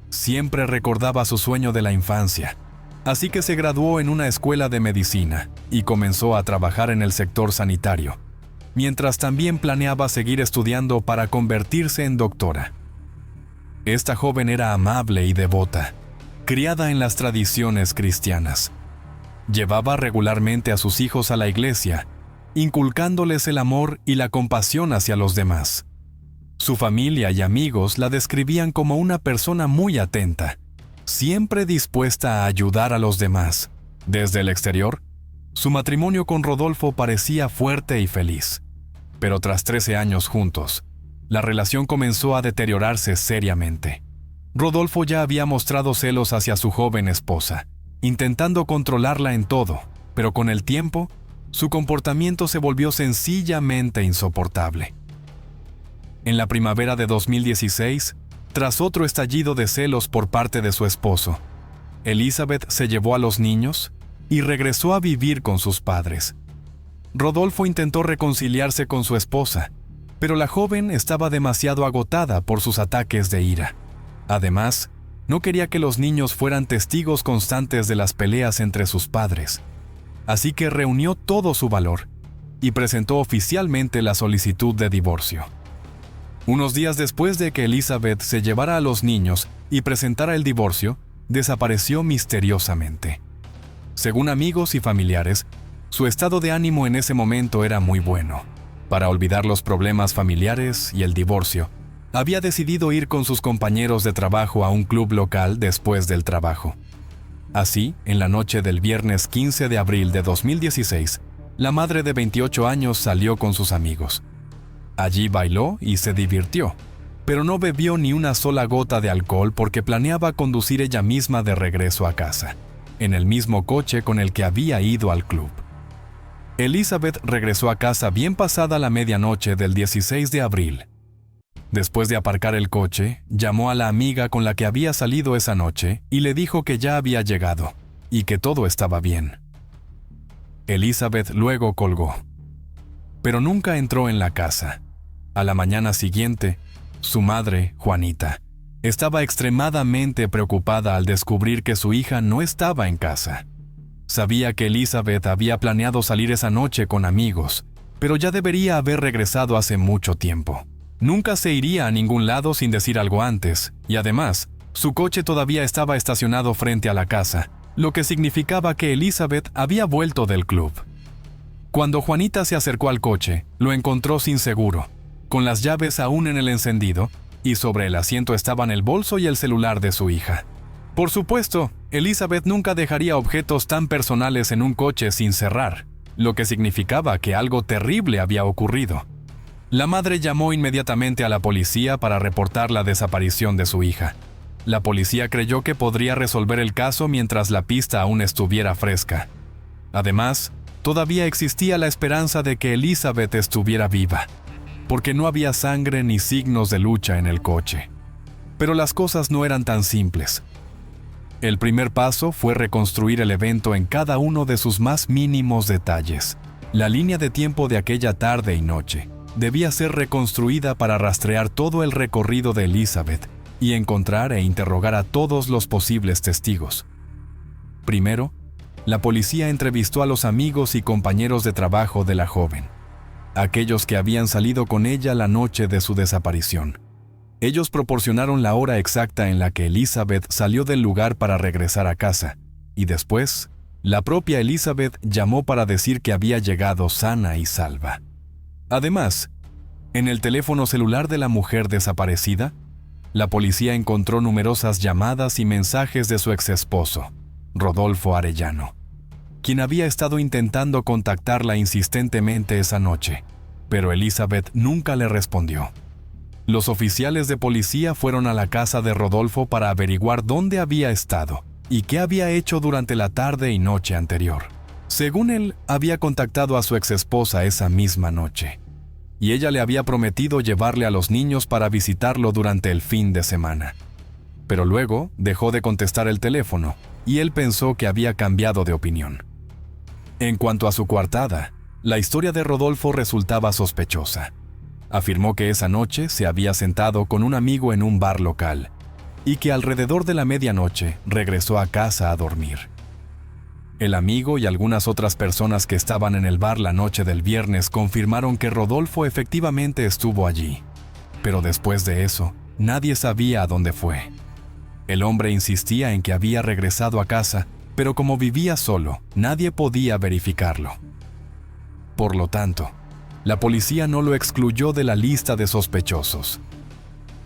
Siempre recordaba su sueño de la infancia, así que se graduó en una escuela de medicina y comenzó a trabajar en el sector sanitario, mientras también planeaba seguir estudiando para convertirse en doctora. Esta joven era amable y devota, criada en las tradiciones cristianas. Llevaba regularmente a sus hijos a la iglesia, inculcándoles el amor y la compasión hacia los demás. Su familia y amigos la describían como una persona muy atenta, siempre dispuesta a ayudar a los demás. Desde el exterior, su matrimonio con Rodolfo parecía fuerte y feliz. Pero tras 13 años juntos, la relación comenzó a deteriorarse seriamente. Rodolfo ya había mostrado celos hacia su joven esposa, intentando controlarla en todo, pero con el tiempo, su comportamiento se volvió sencillamente insoportable. En la primavera de 2016, tras otro estallido de celos por parte de su esposo, Elizabeth se llevó a los niños y regresó a vivir con sus padres. Rodolfo intentó reconciliarse con su esposa, pero la joven estaba demasiado agotada por sus ataques de ira. Además, no quería que los niños fueran testigos constantes de las peleas entre sus padres, así que reunió todo su valor y presentó oficialmente la solicitud de divorcio. Unos días después de que Elizabeth se llevara a los niños y presentara el divorcio, desapareció misteriosamente. Según amigos y familiares, su estado de ánimo en ese momento era muy bueno. Para olvidar los problemas familiares y el divorcio, había decidido ir con sus compañeros de trabajo a un club local después del trabajo. Así, en la noche del viernes 15 de abril de 2016, la madre de 28 años salió con sus amigos. Allí bailó y se divirtió, pero no bebió ni una sola gota de alcohol porque planeaba conducir ella misma de regreso a casa, en el mismo coche con el que había ido al club. Elizabeth regresó a casa bien pasada la medianoche del 16 de abril. Después de aparcar el coche, llamó a la amiga con la que había salido esa noche y le dijo que ya había llegado y que todo estaba bien. Elizabeth luego colgó, pero nunca entró en la casa. A la mañana siguiente, su madre, Juanita, estaba extremadamente preocupada al descubrir que su hija no estaba en casa. Sabía que Elizabeth había planeado salir esa noche con amigos, pero ya debería haber regresado hace mucho tiempo. Nunca se iría a ningún lado sin decir algo antes, y además, su coche todavía estaba estacionado frente a la casa, lo que significaba que Elizabeth había vuelto del club. Cuando Juanita se acercó al coche, lo encontró sin seguro, con las llaves aún en el encendido, y sobre el asiento estaban el bolso y el celular de su hija. Por supuesto, Elizabeth nunca dejaría objetos tan personales en un coche sin cerrar, lo que significaba que algo terrible había ocurrido. La madre llamó inmediatamente a la policía para reportar la desaparición de su hija. La policía creyó que podría resolver el caso mientras la pista aún estuviera fresca. Además, todavía existía la esperanza de que Elizabeth estuviera viva, porque no había sangre ni signos de lucha en el coche. Pero las cosas no eran tan simples. El primer paso fue reconstruir el evento en cada uno de sus más mínimos detalles. La línea de tiempo de aquella tarde y noche debía ser reconstruida para rastrear todo el recorrido de Elizabeth y encontrar e interrogar a todos los posibles testigos. Primero, la policía entrevistó a los amigos y compañeros de trabajo de la joven, aquellos que habían salido con ella la noche de su desaparición. Ellos proporcionaron la hora exacta en la que Elizabeth salió del lugar para regresar a casa, y después, la propia Elizabeth llamó para decir que había llegado sana y salva. Además, en el teléfono celular de la mujer desaparecida, la policía encontró numerosas llamadas y mensajes de su exesposo, Rodolfo Arellano, quien había estado intentando contactarla insistentemente esa noche, pero Elizabeth nunca le respondió. Los oficiales de policía fueron a la casa de Rodolfo para averiguar dónde había estado y qué había hecho durante la tarde y noche anterior. Según él, había contactado a su exesposa esa misma noche, y ella le había prometido llevarle a los niños para visitarlo durante el fin de semana. Pero luego dejó de contestar el teléfono, y él pensó que había cambiado de opinión. En cuanto a su coartada, la historia de Rodolfo resultaba sospechosa. Afirmó que esa noche se había sentado con un amigo en un bar local, y que alrededor de la medianoche regresó a casa a dormir. El amigo y algunas otras personas que estaban en el bar la noche del viernes confirmaron que Rodolfo efectivamente estuvo allí, pero después de eso, nadie sabía a dónde fue. El hombre insistía en que había regresado a casa, pero como vivía solo, nadie podía verificarlo. Por lo tanto, la policía no lo excluyó de la lista de sospechosos.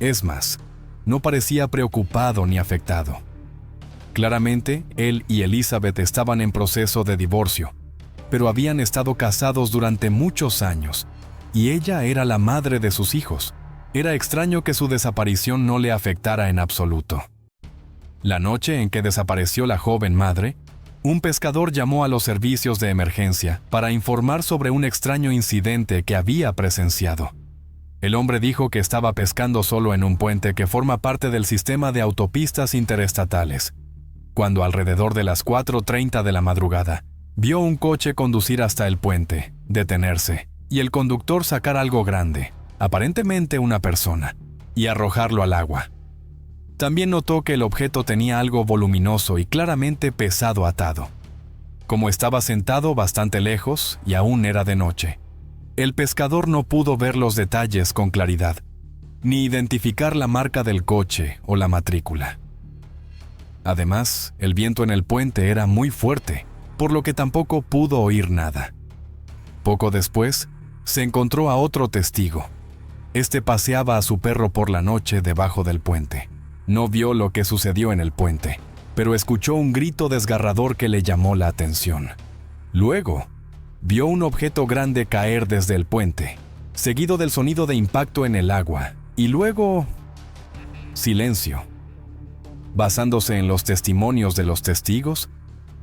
Es más, no parecía preocupado ni afectado. Claramente, él y Elizabeth estaban en proceso de divorcio, pero habían estado casados durante muchos años, y ella era la madre de sus hijos. Era extraño que su desaparición no le afectara en absoluto. La noche en que desapareció la joven madre, un pescador llamó a los servicios de emergencia para informar sobre un extraño incidente que había presenciado. El hombre dijo que estaba pescando solo en un puente que forma parte del sistema de autopistas interestatales, cuando alrededor de las 4:30 de la madrugada, vio un coche conducir hasta el puente, detenerse, y el conductor sacar algo grande, aparentemente una persona, y arrojarlo al agua. También notó que el objeto tenía algo voluminoso y claramente pesado atado. Como estaba sentado bastante lejos y aún era de noche, el pescador no pudo ver los detalles con claridad, ni identificar la marca del coche o la matrícula. Además, el viento en el puente era muy fuerte, por lo que tampoco pudo oír nada. Poco después, se encontró a otro testigo. Este paseaba a su perro por la noche debajo del puente. No vio lo que sucedió en el puente, pero escuchó un grito desgarrador que le llamó la atención. Luego, vio un objeto grande caer desde el puente, seguido del sonido de impacto en el agua, y luego Silencio. Basándose en los testimonios de los testigos,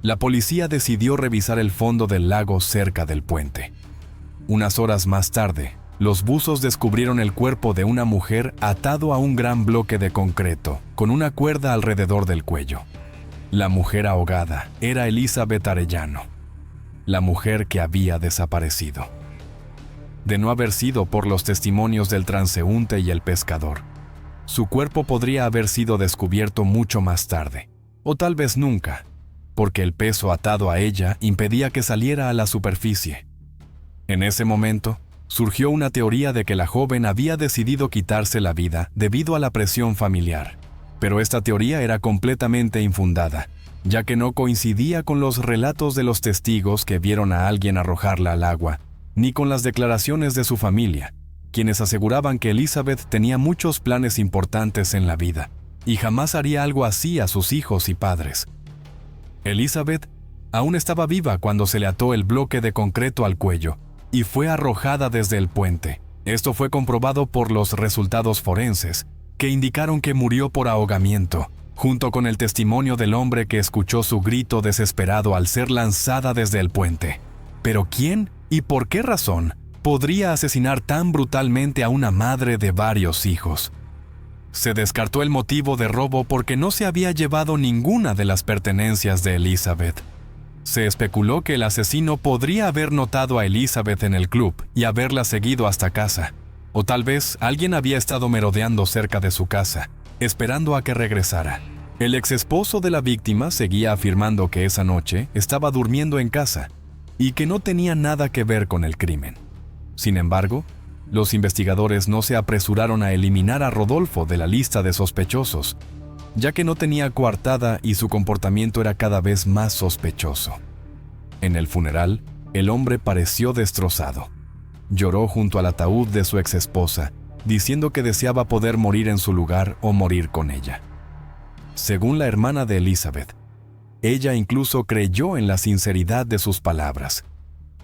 la policía decidió revisar el fondo del lago cerca del puente. Unas horas más tarde, los buzos descubrieron el cuerpo de una mujer atado a un gran bloque de concreto, con una cuerda alrededor del cuello. La mujer ahogada era Elizabeth Arellano, la mujer que había desaparecido. De no haber sido por los testimonios del transeúnte y el pescador, su cuerpo podría haber sido descubierto mucho más tarde, o tal vez nunca, porque el peso atado a ella impedía que saliera a la superficie. En ese momento, surgió una teoría de que la joven había decidido quitarse la vida debido a la presión familiar, pero esta teoría era completamente infundada, ya que no coincidía con los relatos de los testigos que vieron a alguien arrojarla al agua, ni con las declaraciones de su familia, quienes aseguraban que Elizabeth tenía muchos planes importantes en la vida, y jamás haría algo así a sus hijos y padres. Elizabeth aún estaba viva cuando se le ató el bloque de concreto al cuello, y fue arrojada desde el puente. Esto fue comprobado por los resultados forenses, que indicaron que murió por ahogamiento, junto con el testimonio del hombre que escuchó su grito desesperado al ser lanzada desde el puente. ¿Pero quién y por qué razón podría asesinar tan brutalmente a una madre de varios hijos? Se descartó el motivo de robo porque no se había llevado ninguna de las pertenencias de Elizabeth. Se especuló que el asesino podría haber notado a Elizabeth en el club y haberla seguido hasta casa. O tal vez alguien había estado merodeando cerca de su casa, esperando a que regresara. El exesposo de la víctima seguía afirmando que esa noche estaba durmiendo en casa y que no tenía nada que ver con el crimen. Sin embargo, los investigadores no se apresuraron a eliminar a Rodolfo de la lista de sospechosos, ya que no tenía coartada y su comportamiento era cada vez más sospechoso. En el funeral, el hombre pareció destrozado. Lloró junto al ataúd de su exesposa, diciendo que deseaba poder morir en su lugar o morir con ella. Según la hermana de Elizabeth, ella incluso creyó en la sinceridad de sus palabras.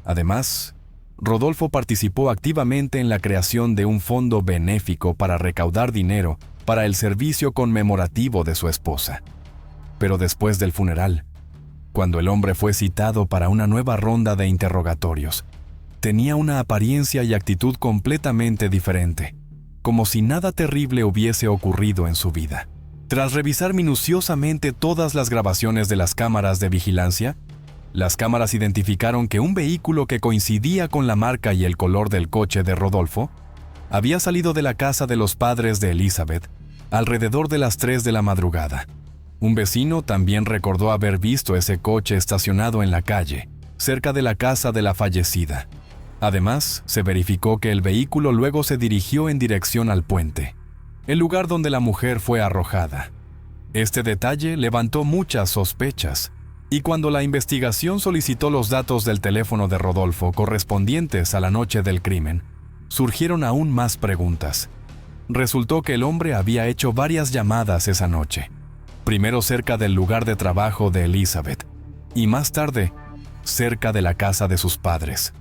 Además, Rodolfo participó activamente en la creación de un fondo benéfico para recaudar dinero para el servicio conmemorativo de su esposa. Pero después del funeral, cuando el hombre fue citado para una nueva ronda de interrogatorios, tenía una apariencia y actitud completamente diferente, como si nada terrible hubiese ocurrido en su vida. Tras revisar minuciosamente todas las grabaciones de las cámaras de vigilancia, las cámaras identificaron que un vehículo que coincidía con la marca y el color del coche de Rodolfo había salido de la casa de los padres de Elizabeth alrededor de las 3 de la madrugada. Un vecino también recordó haber visto ese coche estacionado en la calle, cerca de la casa de la fallecida. Además, se verificó que el vehículo luego se dirigió en dirección al puente, el lugar donde la mujer fue arrojada. Este detalle levantó muchas sospechas, y cuando la investigación solicitó los datos del teléfono de Rodolfo correspondientes a la noche del crimen, surgieron aún más preguntas. Resultó que el hombre había hecho varias llamadas esa noche, primero cerca del lugar de trabajo de Elizabeth, y más tarde, cerca de la casa de sus padres.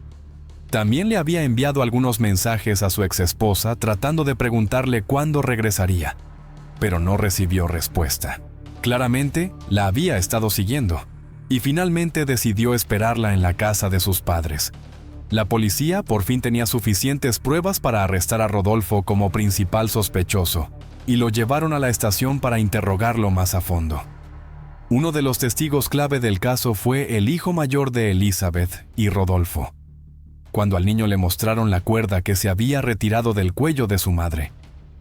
También le había enviado algunos mensajes a su exesposa tratando de preguntarle cuándo regresaría, pero no recibió respuesta. Claramente, la había estado siguiendo, y finalmente decidió esperarla en la casa de sus padres. La policía por fin tenía suficientes pruebas para arrestar a Rodolfo como principal sospechoso, y lo llevaron a la estación para interrogarlo más a fondo. Uno de los testigos clave del caso fue el hijo mayor de Elizabeth y Rodolfo. Cuando al niño le mostraron la cuerda que se había retirado del cuello de su madre,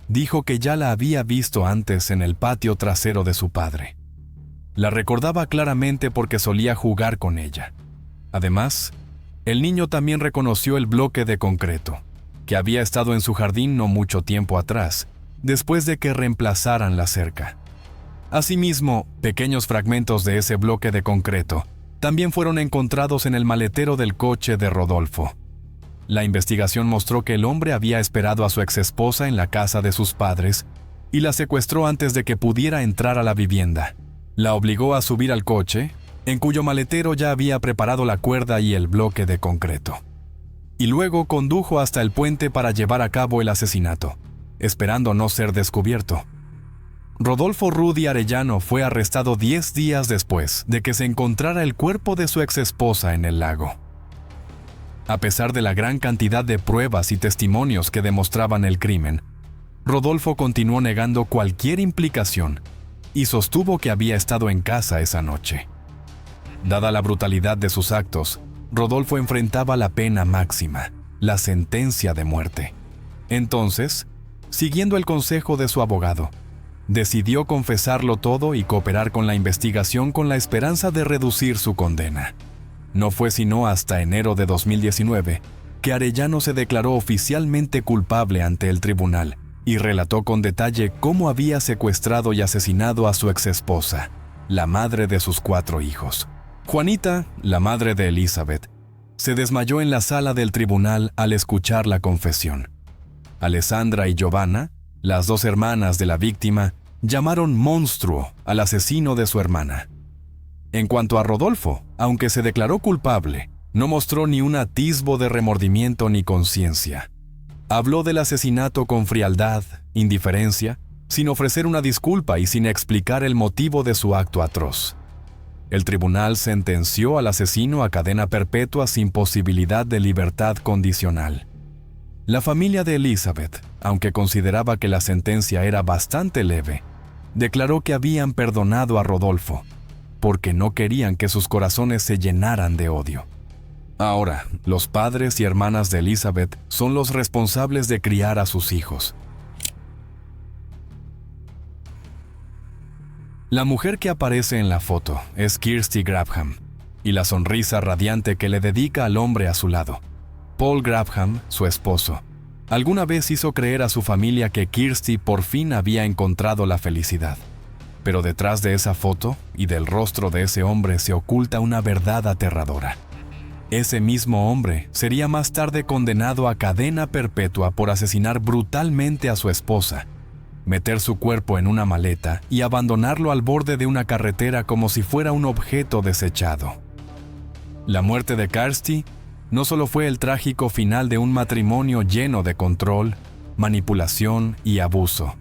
dijo que ya la había visto antes en el patio trasero de su padre. La recordaba claramente porque solía jugar con ella. Además, el niño también reconoció el bloque de concreto, que había estado en su jardín no mucho tiempo atrás, después de que reemplazaran la cerca. Asimismo, pequeños fragmentos de ese bloque de concreto también fueron encontrados en el maletero del coche de Rodolfo. La investigación mostró que el hombre había esperado a su exesposa en la casa de sus padres y la secuestró antes de que pudiera entrar a la vivienda. La obligó a subir al coche, en cuyo maletero ya había preparado la cuerda y el bloque de concreto. Y luego condujo hasta el puente para llevar a cabo el asesinato, esperando no ser descubierto. Rodolfo Rudy Arellano fue arrestado 10 días después de que se encontrara el cuerpo de su exesposa en el lago. A pesar de la gran cantidad de pruebas y testimonios que demostraban el crimen, Rodolfo continuó negando cualquier implicación y sostuvo que había estado en casa esa noche. Dada la brutalidad de sus actos, Rodolfo enfrentaba la pena máxima, la sentencia de muerte. Entonces, siguiendo el consejo de su abogado, decidió confesarlo todo y cooperar con la investigación con la esperanza de reducir su condena. No fue sino hasta enero de 2019 que Arellano se declaró oficialmente culpable ante el tribunal y relató con detalle cómo había secuestrado y asesinado a su exesposa, la madre de sus 4 hijos. Juanita, la madre de Elizabeth, se desmayó en la sala del tribunal al escuchar la confesión. Alessandra y Giovanna, las 2 hermanas de la víctima, llamaron monstruo al asesino de su hermana. En cuanto a Rodolfo, aunque se declaró culpable, no mostró ni un atisbo de remordimiento ni conciencia. Habló del asesinato con frialdad, indiferencia, sin ofrecer una disculpa y sin explicar el motivo de su acto atroz. El tribunal sentenció al asesino a cadena perpetua sin posibilidad de libertad condicional. La familia de Elizabeth, aunque consideraba que la sentencia era bastante leve, declaró que habían perdonado a Rodolfo, porque no querían que sus corazones se llenaran de odio. Ahora, los padres y hermanas de Elizabeth son los responsables de criar a sus hijos. La mujer que aparece en la foto es Kirsty Graham, y la sonrisa radiante que le dedica al hombre a su lado. Paul Graham, su esposo, alguna vez hizo creer a su familia que Kirsty por fin había encontrado la felicidad. Pero detrás de esa foto y del rostro de ese hombre se oculta una verdad aterradora. Ese mismo hombre sería más tarde condenado a cadena perpetua por asesinar brutalmente a su esposa, meter su cuerpo en una maleta y abandonarlo al borde de una carretera como si fuera un objeto desechado. La muerte de Kirsty no solo fue el trágico final de un matrimonio lleno de control, manipulación y abuso,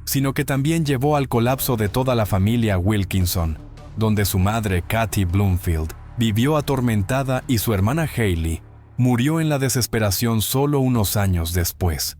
sino que también llevó al colapso de toda la familia Wilkinson, donde su madre, Kathy Bloomfield, vivió atormentada y su hermana Hayley murió en la desesperación solo unos años después.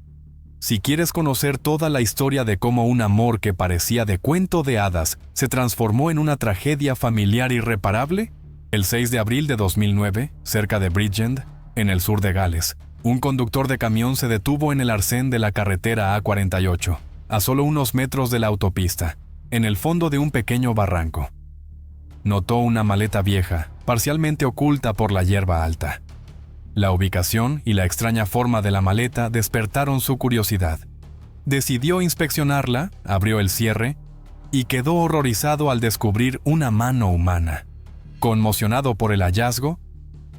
Si quieres conocer toda la historia de cómo un amor que parecía de cuento de hadas se transformó en una tragedia familiar irreparable, el 6 de abril de 2009, cerca de Bridgend, en el sur de Gales, un conductor de camión se detuvo en el arcén de la carretera A48, a solo unos metros de la autopista, en el fondo de un pequeño barranco. Notó una maleta vieja, parcialmente oculta por la hierba alta. La ubicación y la extraña forma de la maleta despertaron su curiosidad. Decidió inspeccionarla, abrió el cierre y quedó horrorizado al descubrir una mano humana. Conmocionado por el hallazgo,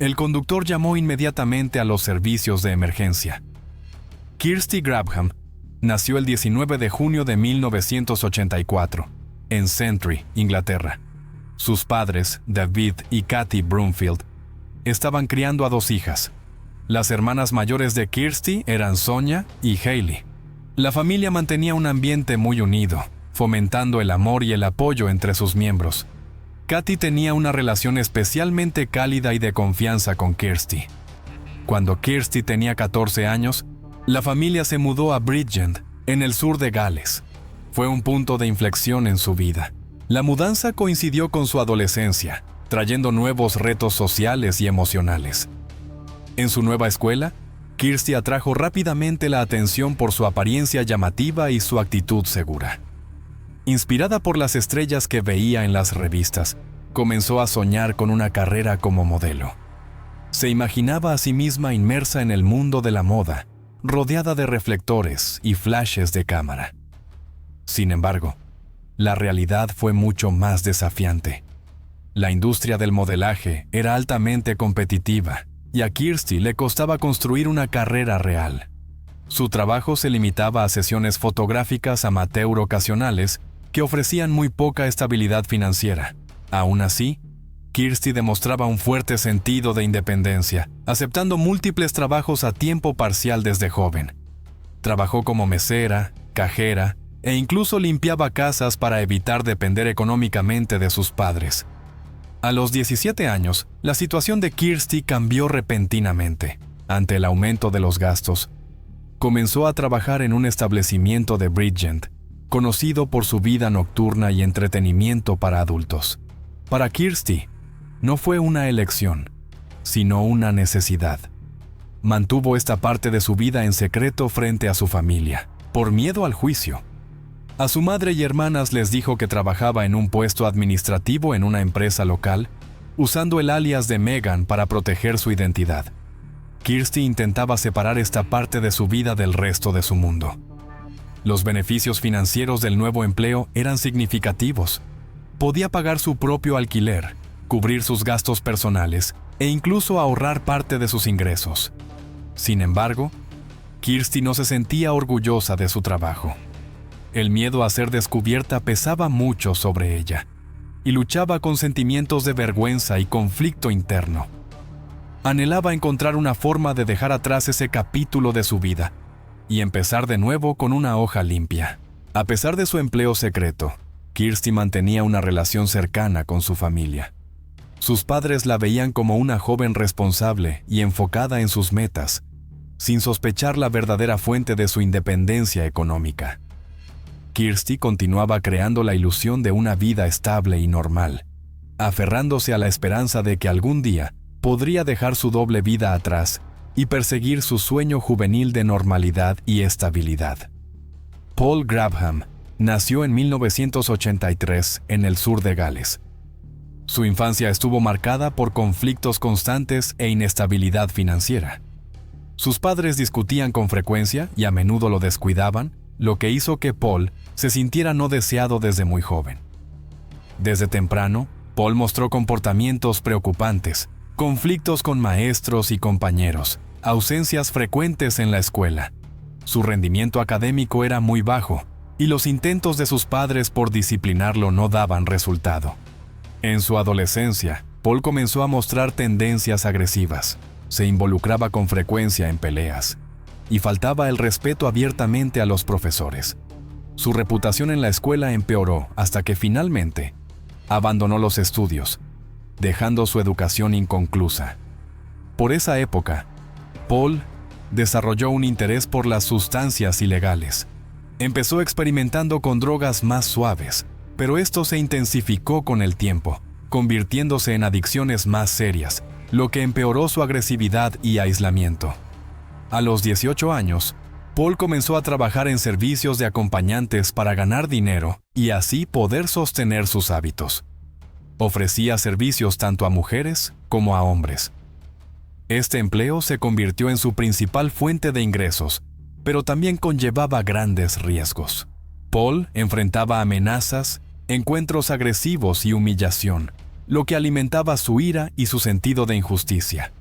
el conductor llamó inmediatamente a los servicios de emergencia. Kirsty Graham nació el 19 de junio de 1984, en Sentry, Inglaterra. Sus padres, David y Kathy Broomfield, estaban criando a 2 hijas. Las hermanas mayores de Kirsty eran Sonia y Hayley. La familia mantenía un ambiente muy unido, fomentando el amor y el apoyo entre sus miembros. Kathy tenía una relación especialmente cálida y de confianza con Kirsty. Cuando Kirsty tenía 14 años, la familia se mudó a Bridgend, en el sur de Gales. Fue un punto de inflexión en su vida. La mudanza coincidió con su adolescencia, trayendo nuevos retos sociales y emocionales. En su nueva escuela, Kirsty atrajo rápidamente la atención por su apariencia llamativa y su actitud segura. Inspirada por las estrellas que veía en las revistas, comenzó a soñar con una carrera como modelo. Se imaginaba a sí misma inmersa en el mundo de la moda, rodeada de reflectores y flashes de cámara. Sin embargo, la realidad fue mucho más desafiante. La industria del modelaje era altamente competitiva y a Kirsty le costaba construir una carrera real. Su trabajo se limitaba a sesiones fotográficas amateur ocasionales que ofrecían muy poca estabilidad financiera. Aún así, Kirsty demostraba un fuerte sentido de independencia, aceptando múltiples trabajos a tiempo parcial desde joven. Trabajó como mesera, cajera e incluso limpiaba casas para evitar depender económicamente de sus padres. A los 17 años, la situación de Kirsty cambió repentinamente. Ante el aumento de los gastos, comenzó a trabajar en un establecimiento de Bridgend, conocido por su vida nocturna y entretenimiento para adultos. Para Kirsty, no fue una elección, sino una necesidad. Mantuvo esta parte de su vida en secreto frente a su familia, por miedo al juicio. A su madre y hermanas les dijo que trabajaba en un puesto administrativo en una empresa local, usando el alias de Megan para proteger su identidad. Kirsty intentaba separar esta parte de su vida del resto de su mundo. Los beneficios financieros del nuevo empleo eran significativos. Podía pagar su propio alquiler, cubrir sus gastos personales e incluso ahorrar parte de sus ingresos. Sin embargo, Kirsty no se sentía orgullosa de su trabajo. El miedo a ser descubierta pesaba mucho sobre ella, y luchaba con sentimientos de vergüenza y conflicto interno. Anhelaba encontrar una forma de dejar atrás ese capítulo de su vida y empezar de nuevo con una hoja limpia. A pesar de su empleo secreto, Kirsty mantenía una relación cercana con su familia. Sus padres la veían como una joven responsable y enfocada en sus metas, sin sospechar la verdadera fuente de su independencia económica. Kirsty continuaba creando la ilusión de una vida estable y normal, aferrándose a la esperanza de que algún día podría dejar su doble vida atrás y perseguir su sueño juvenil de normalidad y estabilidad. Paul Grabham nació en 1983 en el sur de Gales. Su infancia estuvo marcada por conflictos constantes e inestabilidad financiera. Sus padres discutían con frecuencia y a menudo lo descuidaban, lo que hizo que Paul se sintiera no deseado desde muy joven. Desde temprano, Paul mostró comportamientos preocupantes, conflictos con maestros y compañeros, ausencias frecuentes en la escuela. Su rendimiento académico era muy bajo, y los intentos de sus padres por disciplinarlo no daban resultado. En su adolescencia, Paul comenzó a mostrar tendencias agresivas. Se involucraba con frecuencia en peleas, y faltaba el respeto abiertamente a los profesores. Su reputación en la escuela empeoró hasta que finalmente abandonó los estudios, dejando su educación inconclusa. Por esa época, Paul desarrolló un interés por las sustancias ilegales. Empezó experimentando con drogas más suaves, pero esto se intensificó con el tiempo, convirtiéndose en adicciones más serias, lo que empeoró su agresividad y aislamiento. A los 18 años, Paul comenzó a trabajar en servicios de acompañantes para ganar dinero y así poder sostener sus hábitos. Ofrecía servicios tanto a mujeres como a hombres. Este empleo se convirtió en su principal fuente de ingresos, pero también conllevaba grandes riesgos. Paul enfrentaba amenazas, encuentros agresivos y humillación, lo que alimentaba su ira y su sentido de injusticia.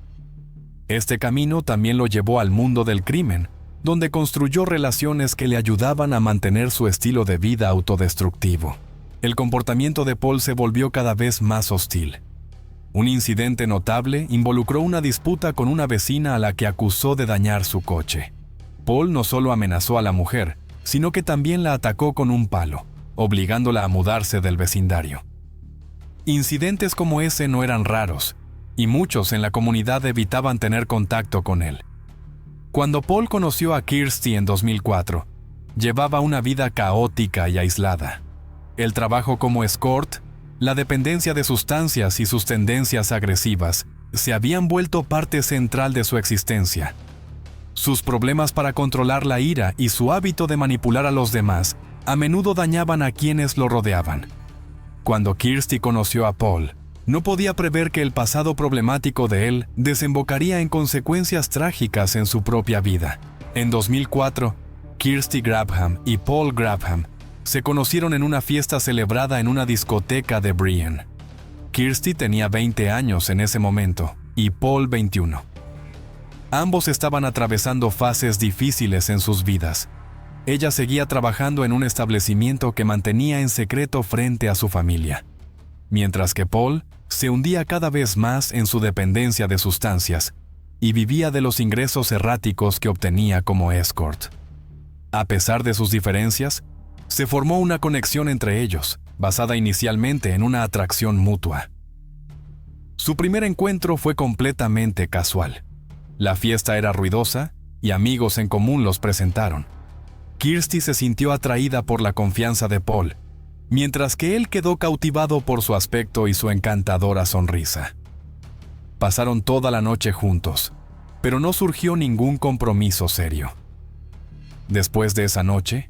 Este camino también lo llevó al mundo del crimen, donde construyó relaciones que le ayudaban a mantener su estilo de vida autodestructivo. El comportamiento de Paul se volvió cada vez más hostil. Un incidente notable involucró una disputa con una vecina a la que acusó de dañar su coche. Paul no solo amenazó a la mujer, sino que también la atacó con un palo, obligándola a mudarse del vecindario. Incidentes como ese no eran raros, y muchos en la comunidad evitaban tener contacto con él. Cuando Paul conoció a Kirsty en 2004, llevaba una vida caótica y aislada. El trabajo como escort, la dependencia de sustancias y sus tendencias agresivas se habían vuelto parte central de su existencia. Sus problemas para controlar la ira y su hábito de manipular a los demás a menudo dañaban a quienes lo rodeaban. Cuando Kirsty conoció a Paul, no podía prever que el pasado problemático de él desembocaría en consecuencias trágicas en su propia vida. En 2004, Kirsty Grabham y Paul Grabham se conocieron en una fiesta celebrada en una discoteca de Brian. Kirsty tenía 20 años en ese momento y Paul 21. Ambos estaban atravesando fases difíciles en sus vidas. Ella seguía trabajando en un establecimiento que mantenía en secreto frente a su familia, mientras que Paul se hundía cada vez más en su dependencia de sustancias y vivía de los ingresos erráticos que obtenía como escort. A pesar de sus diferencias, Se formó una conexión entre ellos, basada inicialmente en una atracción mutua. Su primer encuentro fue completamente casual. La fiesta era ruidosa y amigos en común los presentaron. Kirsty se sintió atraída por la confianza de Paul, mientras que él quedó cautivado por su aspecto y su encantadora sonrisa. Pasaron toda la noche juntos, pero no surgió ningún compromiso serio. Después de esa noche,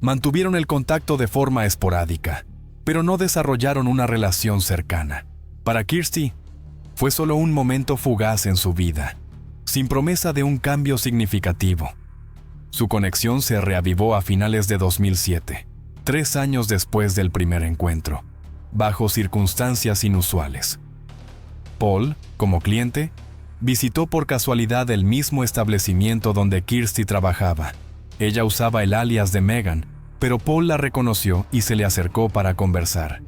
mantuvieron el contacto de forma esporádica, pero no desarrollaron una relación cercana. Para Kirsty, fue solo un momento fugaz en su vida, sin promesa de un cambio significativo. Su conexión se reavivó a finales de 2007, 3 años después del primer encuentro, bajo circunstancias inusuales. Paul, como cliente, visitó por casualidad el mismo establecimiento donde Kirsty trabajaba. Ella usaba el alias de Megan, pero Paul la reconoció y se le acercó para conversar.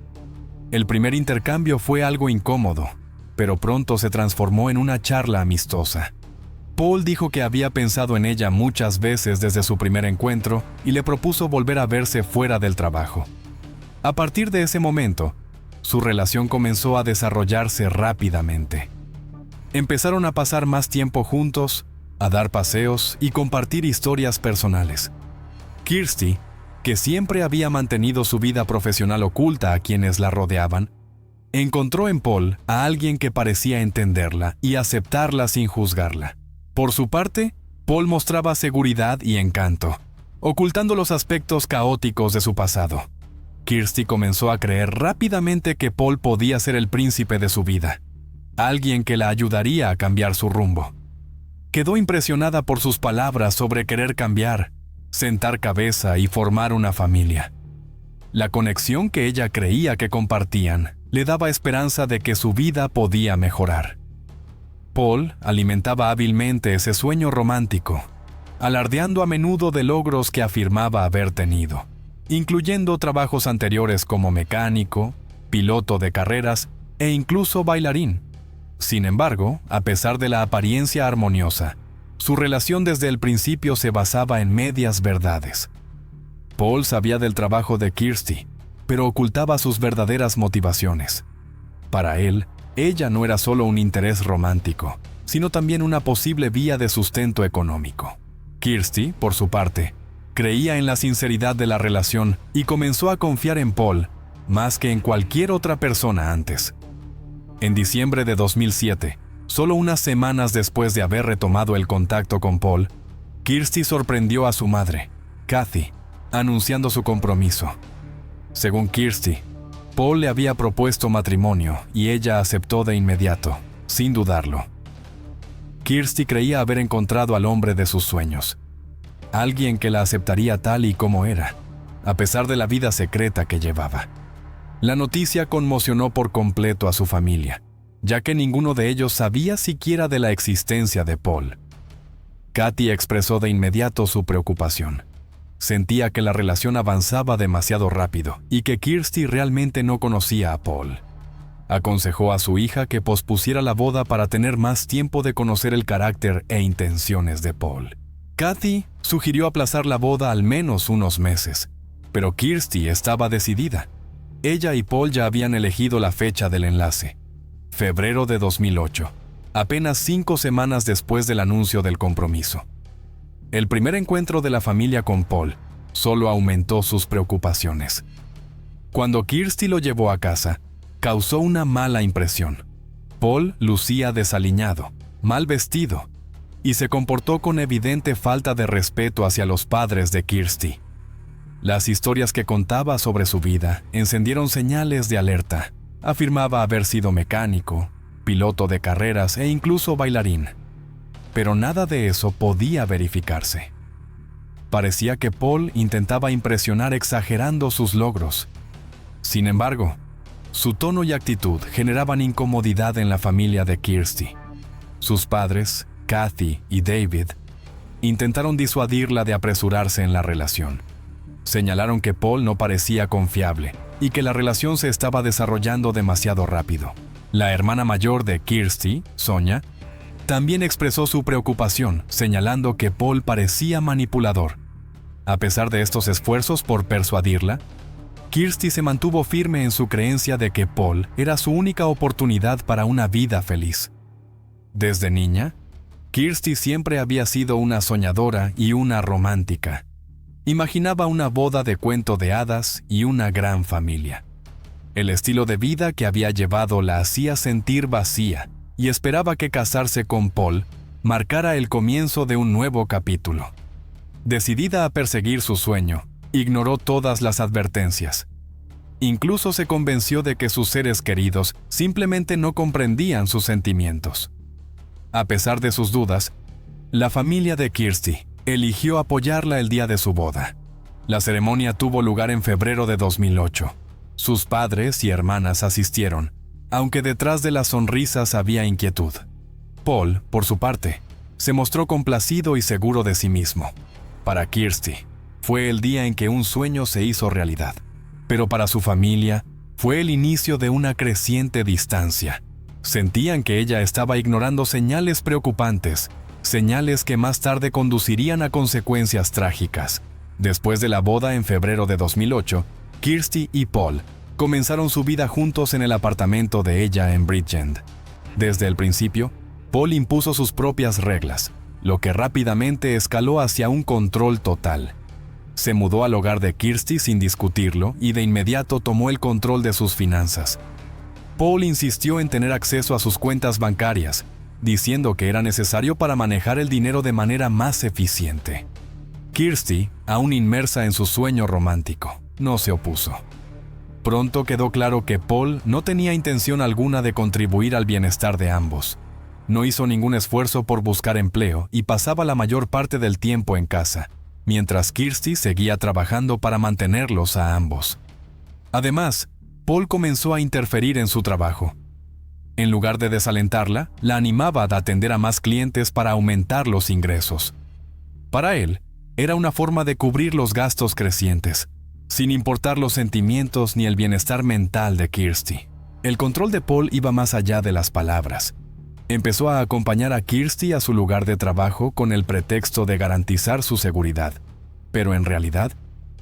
El primer intercambio fue algo incómodo, pero pronto se transformó en una charla amistosa. Paul dijo que había pensado en ella muchas veces desde su primer encuentro y le propuso volver a verse fuera del trabajo. A partir de ese momento, su relación comenzó a desarrollarse rápidamente. Empezaron a pasar más tiempo juntos, a dar paseos y compartir historias personales. Kirsty, que siempre había mantenido su vida profesional oculta a quienes la rodeaban, encontró en Paul a alguien que parecía entenderla y aceptarla sin juzgarla. Por su parte, Paul mostraba seguridad y encanto, ocultando los aspectos caóticos de su pasado. Kirsty comenzó a creer rápidamente que Paul podía ser el príncipe de su vida, alguien que la ayudaría a cambiar su rumbo. Quedó impresionada por sus palabras sobre querer cambiar, sentar cabeza y formar una familia. La conexión que ella creía que compartían le daba esperanza de que su vida podía mejorar. Paul alimentaba hábilmente ese sueño romántico, alardeando a menudo de logros que afirmaba haber tenido, incluyendo trabajos anteriores como mecánico, piloto de carreras e incluso bailarín. Sin embargo, a pesar de la apariencia armoniosa, su relación desde el principio se basaba en medias verdades. Paul sabía del trabajo de Kirsty, pero ocultaba sus verdaderas motivaciones. Para él, ella no era solo un interés romántico, sino también una posible vía de sustento económico. Kirsty, por su parte, creía en la sinceridad de la relación y comenzó a confiar en Paul más que en cualquier otra persona antes. En diciembre de 2007, solo unas semanas después de haber retomado el contacto con Paul, Kirsty sorprendió a su madre, Kathy, anunciando su compromiso. Según Kirsty, Paul le había propuesto matrimonio y ella aceptó de inmediato, sin dudarlo. Kirsty creía haber encontrado al hombre de sus sueños, alguien que la aceptaría tal y como era, a pesar de la vida secreta que llevaba. La noticia conmocionó por completo a su familia, ya que ninguno de ellos sabía siquiera de la existencia de Paul. Kathy expresó de inmediato su preocupación. Sentía que la relación avanzaba demasiado rápido y que Kirsty realmente no conocía a Paul. Aconsejó a su hija que pospusiera la boda para tener más tiempo de conocer el carácter e intenciones de Paul. Kathy sugirió aplazar la boda al menos unos meses, pero Kirsty estaba decidida. Ella y Paul ya habían elegido la fecha del enlace, febrero de 2008, apenas 5 semanas después del anuncio del compromiso. El primer encuentro de la familia con Paul solo aumentó sus preocupaciones. Cuando Kirsty lo llevó a casa, causó una mala impresión. Paul lucía desaliñado, mal vestido, y se comportó con evidente falta de respeto hacia los padres de Kirsty. Las historias que contaba sobre su vida encendieron señales de alerta. Afirmaba haber sido mecánico, piloto de carreras e incluso bailarín. Pero nada de eso podía verificarse. Parecía que Paul intentaba impresionar exagerando sus logros. Sin embargo, su tono y actitud generaban incomodidad en la familia de Kirsty. Sus padres, Kathy y David, intentaron disuadirla de apresurarse en la relación. Señalaron que Paul no parecía confiable y que la relación se estaba desarrollando demasiado rápido. La hermana mayor de Kirsty, Sonia, también expresó su preocupación, señalando que Paul parecía manipulador. A pesar de estos esfuerzos por persuadirla, Kirsty se mantuvo firme en su creencia de que Paul era su única oportunidad para una vida feliz. Desde niña, Kirsty siempre había sido una soñadora y una romántica. Imaginaba una boda de cuento de hadas y una gran familia. El estilo de vida que había llevado la hacía sentir vacía y esperaba que casarse con Paul marcara el comienzo de un nuevo capítulo. Decidida a perseguir su sueño, ignoró todas las advertencias. Incluso se convenció de que sus seres queridos simplemente no comprendían sus sentimientos. A pesar de sus dudas, la familia de Kirsty eligió apoyarla el día de su boda. La ceremonia tuvo lugar en febrero de 2008. Sus padres y hermanas asistieron, aunque detrás de las sonrisas había inquietud. Paul, por su parte, se mostró complacido y seguro de sí mismo. Para Kirsty, fue el día en que un sueño se hizo realidad, pero para su familia fue el inicio de una creciente distancia. Sentían que ella estaba ignorando señales preocupantes, señales que más tarde conducirían a consecuencias trágicas. Después de la boda en febrero de 2008, Kirsty y Paul comenzaron su vida juntos en el apartamento de ella en Bridgend. Desde el principio, Paul impuso sus propias reglas, lo que rápidamente escaló hacia un control total. Se mudó al hogar de Kirsty sin discutirlo y de inmediato tomó el control de sus finanzas. Paul insistió en tener acceso a sus cuentas bancarias, diciendo que era necesario para manejar el dinero de manera más eficiente. Kirsty, aún inmersa en su sueño romántico, no se opuso. Pronto quedó claro que Paul no tenía intención alguna de contribuir al bienestar de ambos. No hizo ningún esfuerzo por buscar empleo y pasaba la mayor parte del tiempo en casa, mientras Kirsty seguía trabajando para mantenerlos a ambos. Además, Paul comenzó a interferir en su trabajo. En lugar de desalentarla, la animaba a atender a más clientes para aumentar los ingresos. Para él, era una forma de cubrir los gastos crecientes, sin importar los sentimientos ni el bienestar mental de Kirsty. El control de Paul iba más allá de las palabras. Empezó a acompañar a Kirsty a su lugar de trabajo con el pretexto de garantizar su seguridad, pero en realidad,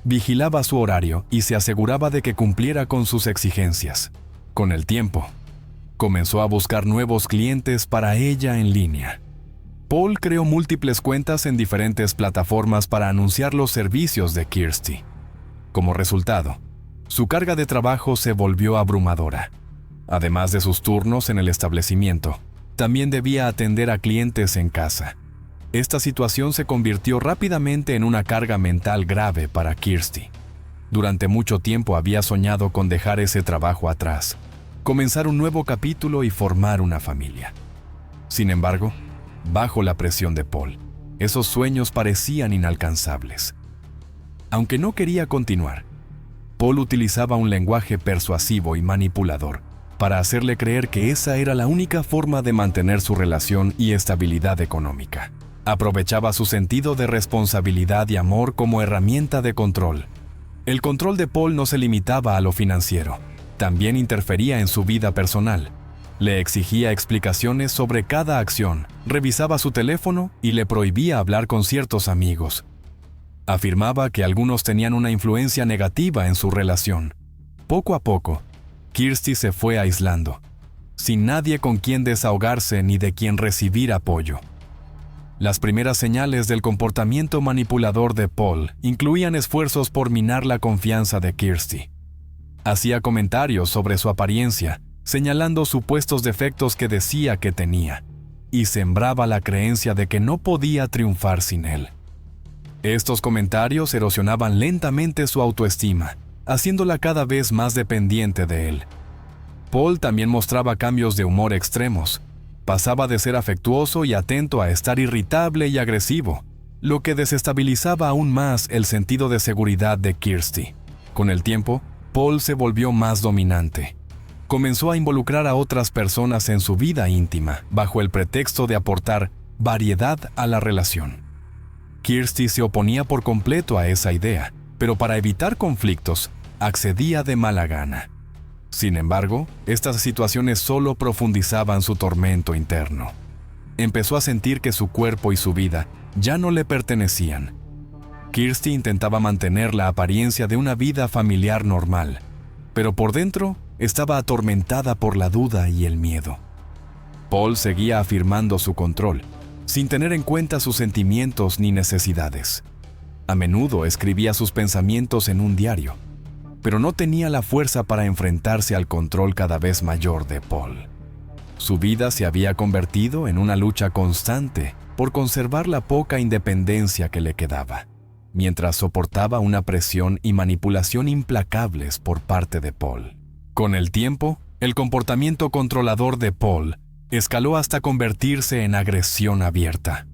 vigilaba su horario y se aseguraba de que cumpliera con sus exigencias. Con el tiempo, comenzó a buscar nuevos clientes para ella en línea. Paul creó múltiples cuentas en diferentes plataformas para anunciar los servicios de Kirsty. Como resultado, su carga de trabajo se volvió abrumadora. Además de sus turnos en el establecimiento, también debía atender a clientes en casa. Esta situación se convirtió rápidamente en una carga mental grave para Kirsty. Durante mucho tiempo había soñado con dejar ese trabajo atrás, comenzar un nuevo capítulo y formar una familia. Sin embargo, bajo la presión de Paul, esos sueños parecían inalcanzables. Aunque no quería continuar, Paul utilizaba un lenguaje persuasivo y manipulador para hacerle creer que esa era la única forma de mantener su relación y estabilidad económica. Aprovechaba su sentido de responsabilidad y amor como herramienta de control. El control de Paul no se limitaba a lo financiero, también interfería en su vida personal. Le exigía explicaciones sobre cada acción, revisaba su teléfono y le prohibía hablar con ciertos amigos. Afirmaba que algunos tenían una influencia negativa en su relación. Poco a poco, Kirsty se fue aislando, sin nadie con quien desahogarse ni de quien recibir apoyo. Las primeras señales del comportamiento manipulador de Paul incluían esfuerzos por minar la confianza de Kirsty. Hacía comentarios sobre su apariencia, señalando supuestos defectos que decía que tenía, y sembraba la creencia de que no podía triunfar sin él. Estos comentarios erosionaban lentamente su autoestima, haciéndola cada vez más dependiente de él. Paul también mostraba cambios de humor extremos. Pasaba de ser afectuoso y atento a estar irritable y agresivo, lo que desestabilizaba aún más el sentido de seguridad de Kirsty. Con el tiempo, Paul se volvió más dominante. Comenzó a involucrar a otras personas en su vida íntima, bajo el pretexto de aportar variedad a la relación. Kirsty se oponía por completo a esa idea, pero para evitar conflictos, accedía de mala gana. Sin embargo, estas situaciones solo profundizaban su tormento interno. Empezó a sentir que su cuerpo y su vida ya no le pertenecían. Kirsty intentaba mantener la apariencia de una vida familiar normal, pero por dentro estaba atormentada por la duda y el miedo. Paul seguía afirmando su control, sin tener en cuenta sus sentimientos ni necesidades. A menudo escribía sus pensamientos en un diario, pero no tenía la fuerza para enfrentarse al control cada vez mayor de Paul. Su vida se había convertido en una lucha constante por conservar la poca independencia que le quedaba, mientras soportaba una presión y manipulación implacables por parte de Paul. Con el tiempo, el comportamiento controlador de Paul escaló hasta convertirse en agresión abierta.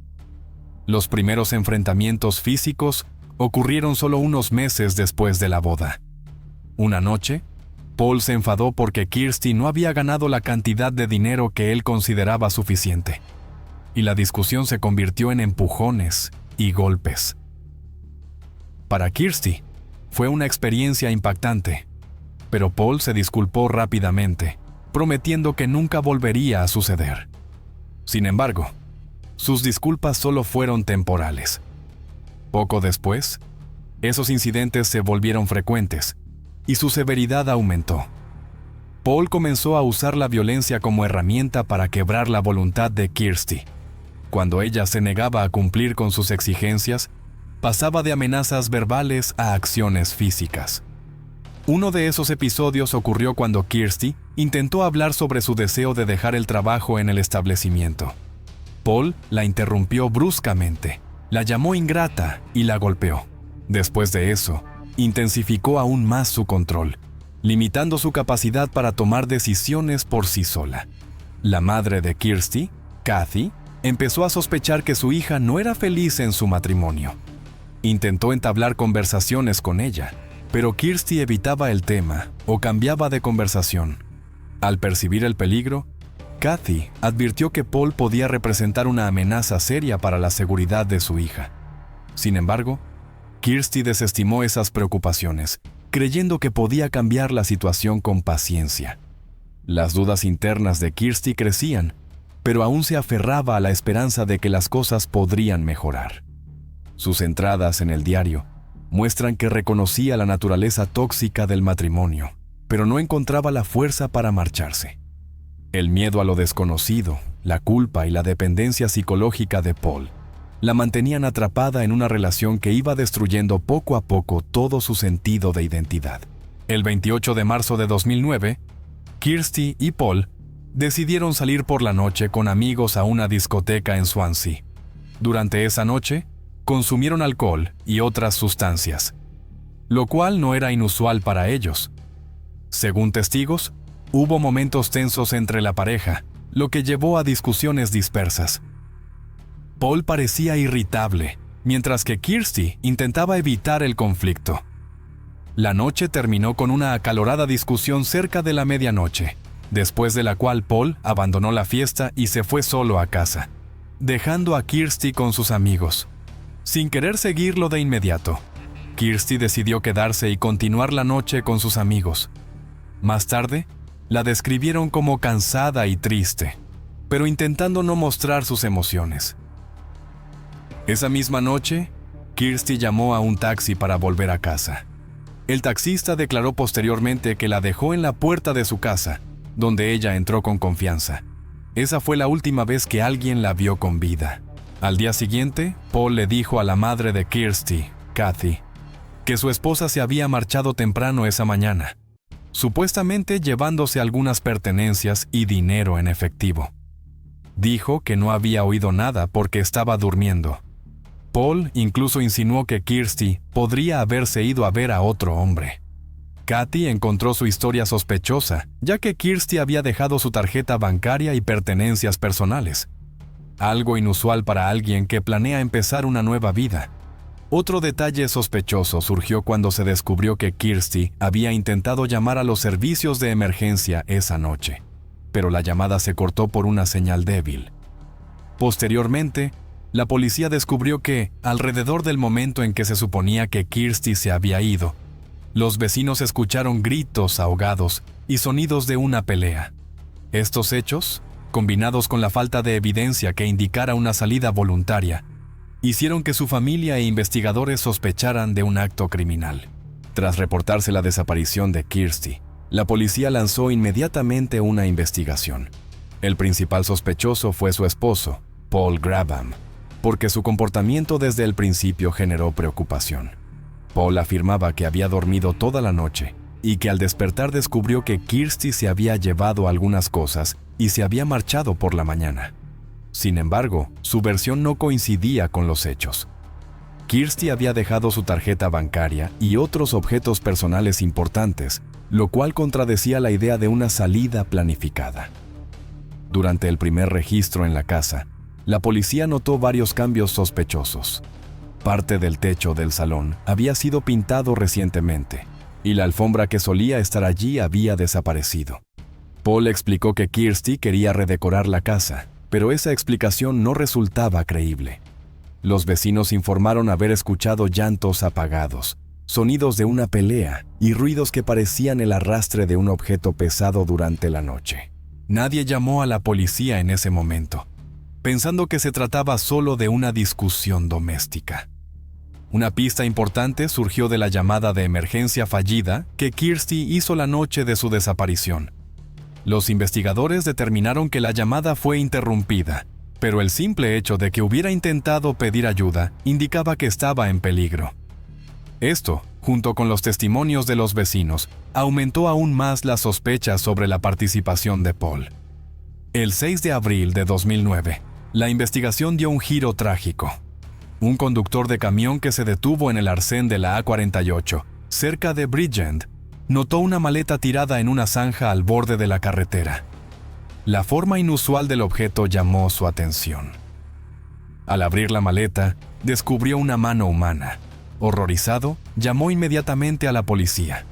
Los primeros enfrentamientos físicos ocurrieron solo unos meses después de la boda. Una noche, Paul se enfadó porque Kirsty no había ganado la cantidad de dinero que él consideraba suficiente, y la discusión se convirtió en empujones y golpes. Para Kirsty, fue una experiencia impactante, pero Paul se disculpó rápidamente, prometiendo que nunca volvería a suceder. Sin embargo, sus disculpas solo fueron temporales. Poco después, esos incidentes se volvieron frecuentes y su severidad aumentó. Paul comenzó a usar la violencia como herramienta para quebrar la voluntad de Kirsty. Cuando ella se negaba a cumplir con sus exigencias, pasaba de amenazas verbales a acciones físicas. Uno de esos episodios ocurrió cuando Kirsty intentó hablar sobre su deseo de dejar el trabajo en el establecimiento. Paul la interrumpió bruscamente, la llamó ingrata y la golpeó. Después de eso, intensificó aún más su control, limitando su capacidad para tomar decisiones por sí sola. La madre de Kirsty, Kathy, empezó a sospechar que su hija no era feliz en su matrimonio. Intentó entablar conversaciones con ella, pero Kirsty evitaba el tema o cambiaba de conversación. Al percibir el peligro, Kathy advirtió que Paul podía representar una amenaza seria para la seguridad de su hija. Sin embargo, Kirsty desestimó esas preocupaciones, creyendo que podía cambiar la situación con paciencia. Las dudas internas de Kirsty crecían, pero aún se aferraba a la esperanza de que las cosas podrían mejorar. Sus entradas en el diario muestran que reconocía la naturaleza tóxica del matrimonio, pero no encontraba la fuerza para marcharse. El miedo a lo desconocido, la culpa y la dependencia psicológica de Paul la mantenían atrapada en una relación que iba destruyendo poco a poco todo su sentido de identidad. El 28 de marzo de 2009, Kirsty y Paul decidieron salir por la noche con amigos a una discoteca en Swansea. Durante esa noche, consumieron alcohol y otras sustancias, lo cual no era inusual para ellos. Según testigos, hubo momentos tensos entre la pareja, lo que llevó a discusiones dispersas. Paul parecía irritable, mientras que Kirsty intentaba evitar el conflicto. La noche terminó con una acalorada discusión cerca de la medianoche, después de la cual Paul abandonó la fiesta y se fue solo a casa, dejando a Kirsty con sus amigos. Sin querer seguirlo de inmediato, Kirsty decidió quedarse y continuar la noche con sus amigos. Más tarde, la describieron como cansada y triste, pero intentando no mostrar sus emociones. Esa misma noche, Kirsty llamó a un taxi para volver a casa. El taxista declaró posteriormente que la dejó en la puerta de su casa, donde ella entró con confianza. Esa fue la última vez que alguien la vio con vida. Al día siguiente, Paul le dijo a la madre de Kirsty, Kathy, que su esposa se había marchado temprano esa mañana, supuestamente llevándose algunas pertenencias y dinero en efectivo. Dijo que no había oído nada porque estaba durmiendo. Paul incluso insinuó que Kirsty podría haberse ido a ver a otro hombre. Kathy encontró su historia sospechosa, ya que Kirsty había dejado su tarjeta bancaria y pertenencias personales. Algo inusual para alguien que planea empezar una nueva vida. Otro detalle sospechoso surgió cuando se descubrió que Kirsty había intentado llamar a los servicios de emergencia esa noche, pero la llamada se cortó por una señal débil. Posteriormente, la policía descubrió que, alrededor del momento en que se suponía que Kirsty se había ido, los vecinos escucharon gritos ahogados y sonidos de una pelea. Estos hechos, combinados con la falta de evidencia que indicara una salida voluntaria, hicieron que su familia e investigadores sospecharan de un acto criminal. Tras reportarse la desaparición de Kirsty, la policía lanzó inmediatamente una investigación. El principal sospechoso fue su esposo, Paul Grabham, porque su comportamiento desde el principio generó preocupación. Paul afirmaba que había dormido toda la noche y que al despertar descubrió que Kirsty se había llevado algunas cosas y se había marchado por la mañana. Sin embargo, su versión no coincidía con los hechos. Kirsty había dejado su tarjeta bancaria y otros objetos personales importantes, lo cual contradecía la idea de una salida planificada. Durante el primer registro en la casa, la policía notó varios cambios sospechosos. Parte del techo del salón había sido pintado recientemente, y la alfombra que solía estar allí había desaparecido. Paul explicó que Kirsty quería redecorar la casa, pero esa explicación no resultaba creíble. Los vecinos informaron haber escuchado llantos apagados, sonidos de una pelea y ruidos que parecían el arrastre de un objeto pesado durante la noche. Nadie llamó a la policía en ese momento, pensando que se trataba solo de una discusión doméstica. Una pista importante surgió de la llamada de emergencia fallida que Kirsty hizo la noche de su desaparición. Los investigadores determinaron que la llamada fue interrumpida, pero el simple hecho de que hubiera intentado pedir ayuda indicaba que estaba en peligro. Esto, junto con los testimonios de los vecinos, aumentó aún más las sospechas sobre la participación de Paul. El 6 de abril de 2009, la investigación dio un giro trágico. Un conductor de camión que se detuvo en el arcén de la A48, cerca de Bridgend, notó una maleta tirada en una zanja al borde de la carretera. La forma inusual del objeto llamó su atención. Al abrir la maleta, descubrió una mano humana. Horrorizado, llamó inmediatamente a la policía.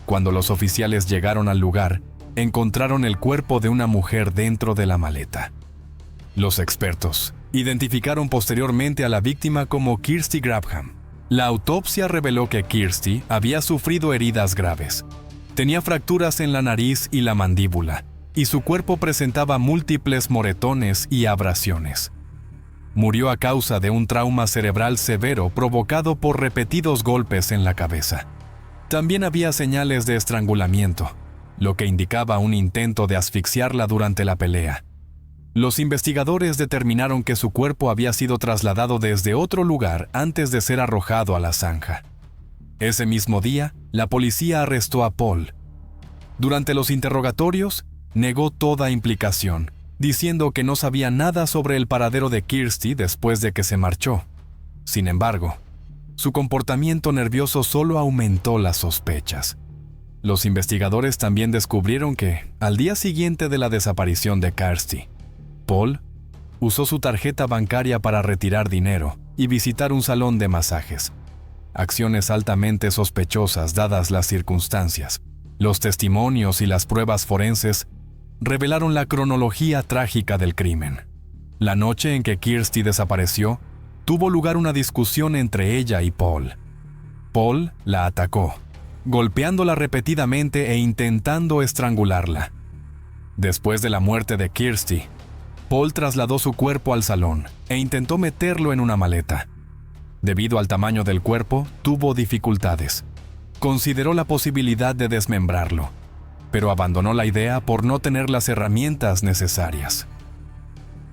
Cuando los oficiales llegaron al lugar, encontraron el cuerpo de una mujer dentro de la maleta. Los expertos identificaron posteriormente a la víctima como Kirsty Grabham. La autopsia reveló que Kirsty había sufrido heridas graves. Tenía fracturas en la nariz y la mandíbula, y su cuerpo presentaba múltiples moretones y abrasiones. Murió a causa de un trauma cerebral severo provocado por repetidos golpes en la cabeza. También había señales de estrangulamiento, lo que indicaba un intento de asfixiarla durante la pelea. Los investigadores determinaron que su cuerpo había sido trasladado desde otro lugar antes de ser arrojado a la zanja. Ese mismo día, la policía arrestó a Paul. Durante los interrogatorios, negó toda implicación, diciendo que no sabía nada sobre el paradero de Kirsty después de que se marchó. Sin embargo, su comportamiento nervioso solo aumentó las sospechas. Los investigadores también descubrieron que, al día siguiente de la desaparición de Kirsty, Paul usó su tarjeta bancaria para retirar dinero y visitar un salón de masajes. Acciones altamente sospechosas dadas las circunstancias. Los testimonios y las pruebas forenses revelaron la cronología trágica del crimen. La noche en que Kirsty desapareció, tuvo lugar una discusión entre ella y Paul. Paul la atacó, golpeándola repetidamente e intentando estrangularla. Después de la muerte de Kirsty, Paul trasladó su cuerpo al salón e intentó meterlo en una maleta. Debido al tamaño del cuerpo, tuvo dificultades. Consideró la posibilidad de desmembrarlo, pero abandonó la idea por no tener las herramientas necesarias.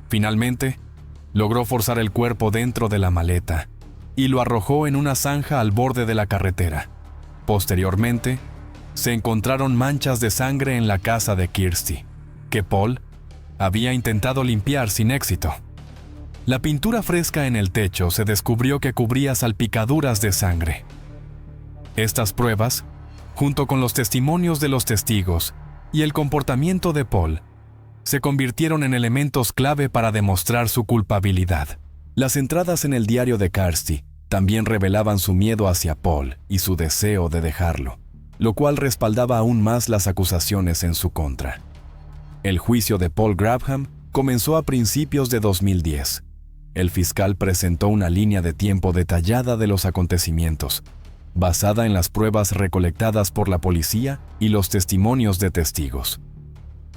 Finalmente, logró forzar el cuerpo dentro de la maleta y lo arrojó en una zanja al borde de la carretera. Posteriormente, se encontraron manchas de sangre en la casa de Kirsty, que Paul había intentado limpiar sin éxito. La pintura fresca en el techo se descubrió que cubría salpicaduras de sangre. Estas pruebas, junto con los testimonios de los testigos y el comportamiento de Paul, se convirtieron en elementos clave para demostrar su culpabilidad. Las entradas en el diario de Kirsty también revelaban su miedo hacia Paul y su deseo de dejarlo, lo cual respaldaba aún más las acusaciones en su contra. El juicio de Paul Grabham comenzó a principios de 2010. El fiscal presentó una línea de tiempo detallada de los acontecimientos, basada en las pruebas recolectadas por la policía y los testimonios de testigos.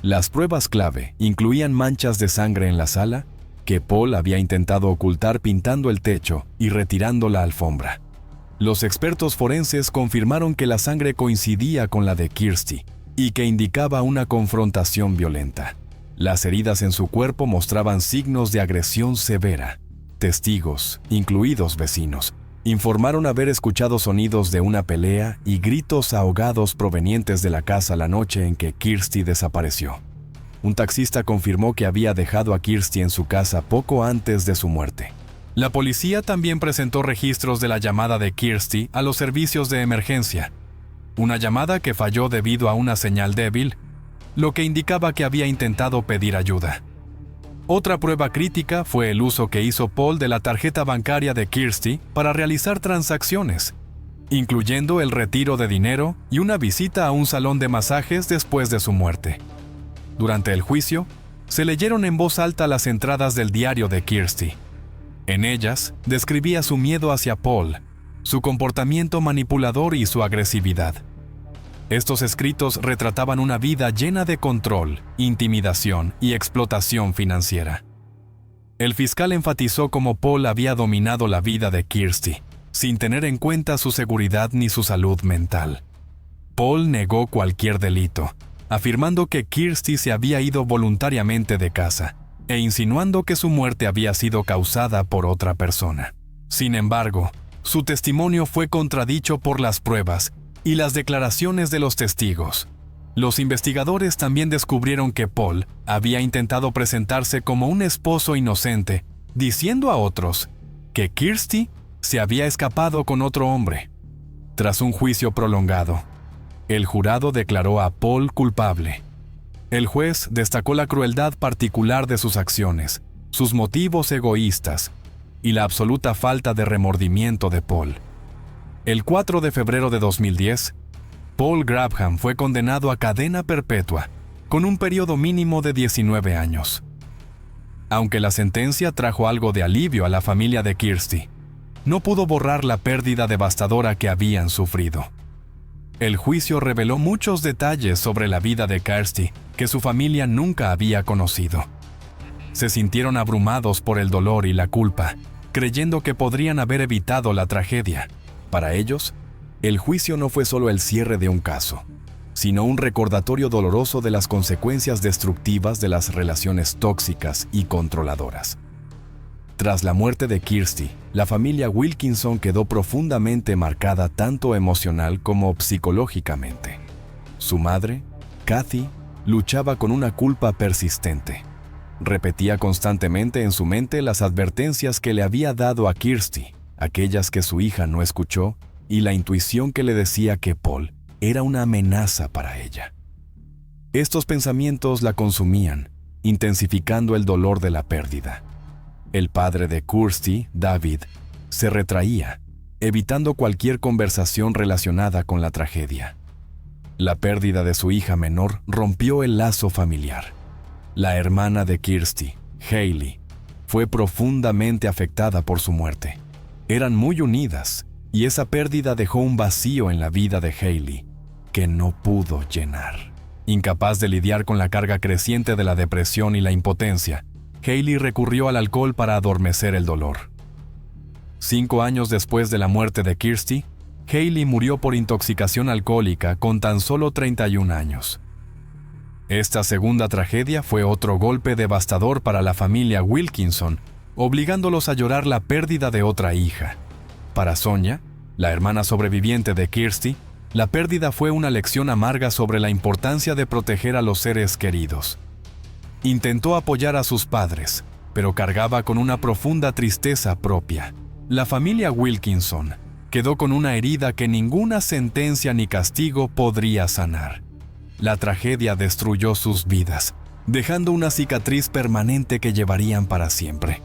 Las pruebas clave incluían manchas de sangre en la sala que Paul había intentado ocultar pintando el techo y retirando la alfombra. Los expertos forenses confirmaron que la sangre coincidía con la de Kirsty y que indicaba una confrontación violenta. Las heridas en su cuerpo mostraban signos de agresión severa. Testigos, incluidos vecinos, informaron haber escuchado sonidos de una pelea y gritos ahogados provenientes de la casa la noche en que Kirsty desapareció. Un taxista confirmó que había dejado a Kirsty en su casa poco antes de su muerte. La policía también presentó registros de la llamada de Kirsty a los servicios de emergencia. Una llamada que falló debido a una señal débil, lo que indicaba que había intentado pedir ayuda. Otra prueba crítica fue el uso que hizo Paul de la tarjeta bancaria de Kirsty para realizar transacciones, incluyendo el retiro de dinero y una visita a un salón de masajes después de su muerte. Durante el juicio, se leyeron en voz alta las entradas del diario de Kirsty. En ellas, describía su miedo hacia Paul, su comportamiento manipulador y su agresividad. Estos escritos retrataban una vida llena de control, intimidación y explotación financiera. El fiscal enfatizó cómo Paul había dominado la vida de Kirsty, sin tener en cuenta su seguridad ni su salud mental. Paul negó cualquier delito, afirmando que Kirsty se había ido voluntariamente de casa e insinuando que su muerte había sido causada por otra persona. Sin embargo, su testimonio fue contradicho por las pruebas y las declaraciones de los testigos. Los investigadores también descubrieron que Paul había intentado presentarse como un esposo inocente, diciendo a otros que Kirsty se había escapado con otro hombre. Tras un juicio prolongado, el jurado declaró a Paul culpable. El juez destacó la crueldad particular de sus acciones, sus motivos egoístas y la absoluta falta de remordimiento de Paul. El 4 de febrero de 2010, Paul Grabham fue condenado a cadena perpetua, con un periodo mínimo de 19 años. Aunque la sentencia trajo algo de alivio a la familia de Kirsty, no pudo borrar la pérdida devastadora que habían sufrido. El juicio reveló muchos detalles sobre la vida de Kirsty que su familia nunca había conocido. Se sintieron abrumados por el dolor y la culpa, creyendo que podrían haber evitado la tragedia. Para ellos, el juicio no fue solo el cierre de un caso, sino un recordatorio doloroso de las consecuencias destructivas de las relaciones tóxicas y controladoras. Tras la muerte de Kirsty, la familia Wilkinson quedó profundamente marcada tanto emocional como psicológicamente. Su madre, Kathy, luchaba con una culpa persistente. Repetía constantemente en su mente las advertencias que le había dado a Kirsty, aquellas que su hija no escuchó, y la intuición que le decía que Paul era una amenaza para ella. Estos pensamientos la consumían, intensificando el dolor de la pérdida. El padre de Kirsty, David, se retraía, evitando cualquier conversación relacionada con la tragedia. La pérdida de su hija menor rompió el lazo familiar. La hermana de Kirsty, Hayley, fue profundamente afectada por su muerte. Eran muy unidas, y esa pérdida dejó un vacío en la vida de Hayley, que no pudo llenar. Incapaz de lidiar con la carga creciente de la depresión y la impotencia, Hayley recurrió al alcohol para adormecer el dolor. 5 años después de la muerte de Kirsty, Hayley murió por intoxicación alcohólica con tan solo 31 años. Esta segunda tragedia fue otro golpe devastador para la familia Wilkinson, obligándolos a llorar la pérdida de otra hija. Para Sonia, la hermana sobreviviente de Kirsty, la pérdida fue una lección amarga sobre la importancia de proteger a los seres queridos. Intentó apoyar a sus padres, pero cargaba con una profunda tristeza propia. La familia Wilkinson quedó con una herida que ninguna sentencia ni castigo podría sanar. La tragedia destruyó sus vidas, dejando una cicatriz permanente que llevarían para siempre.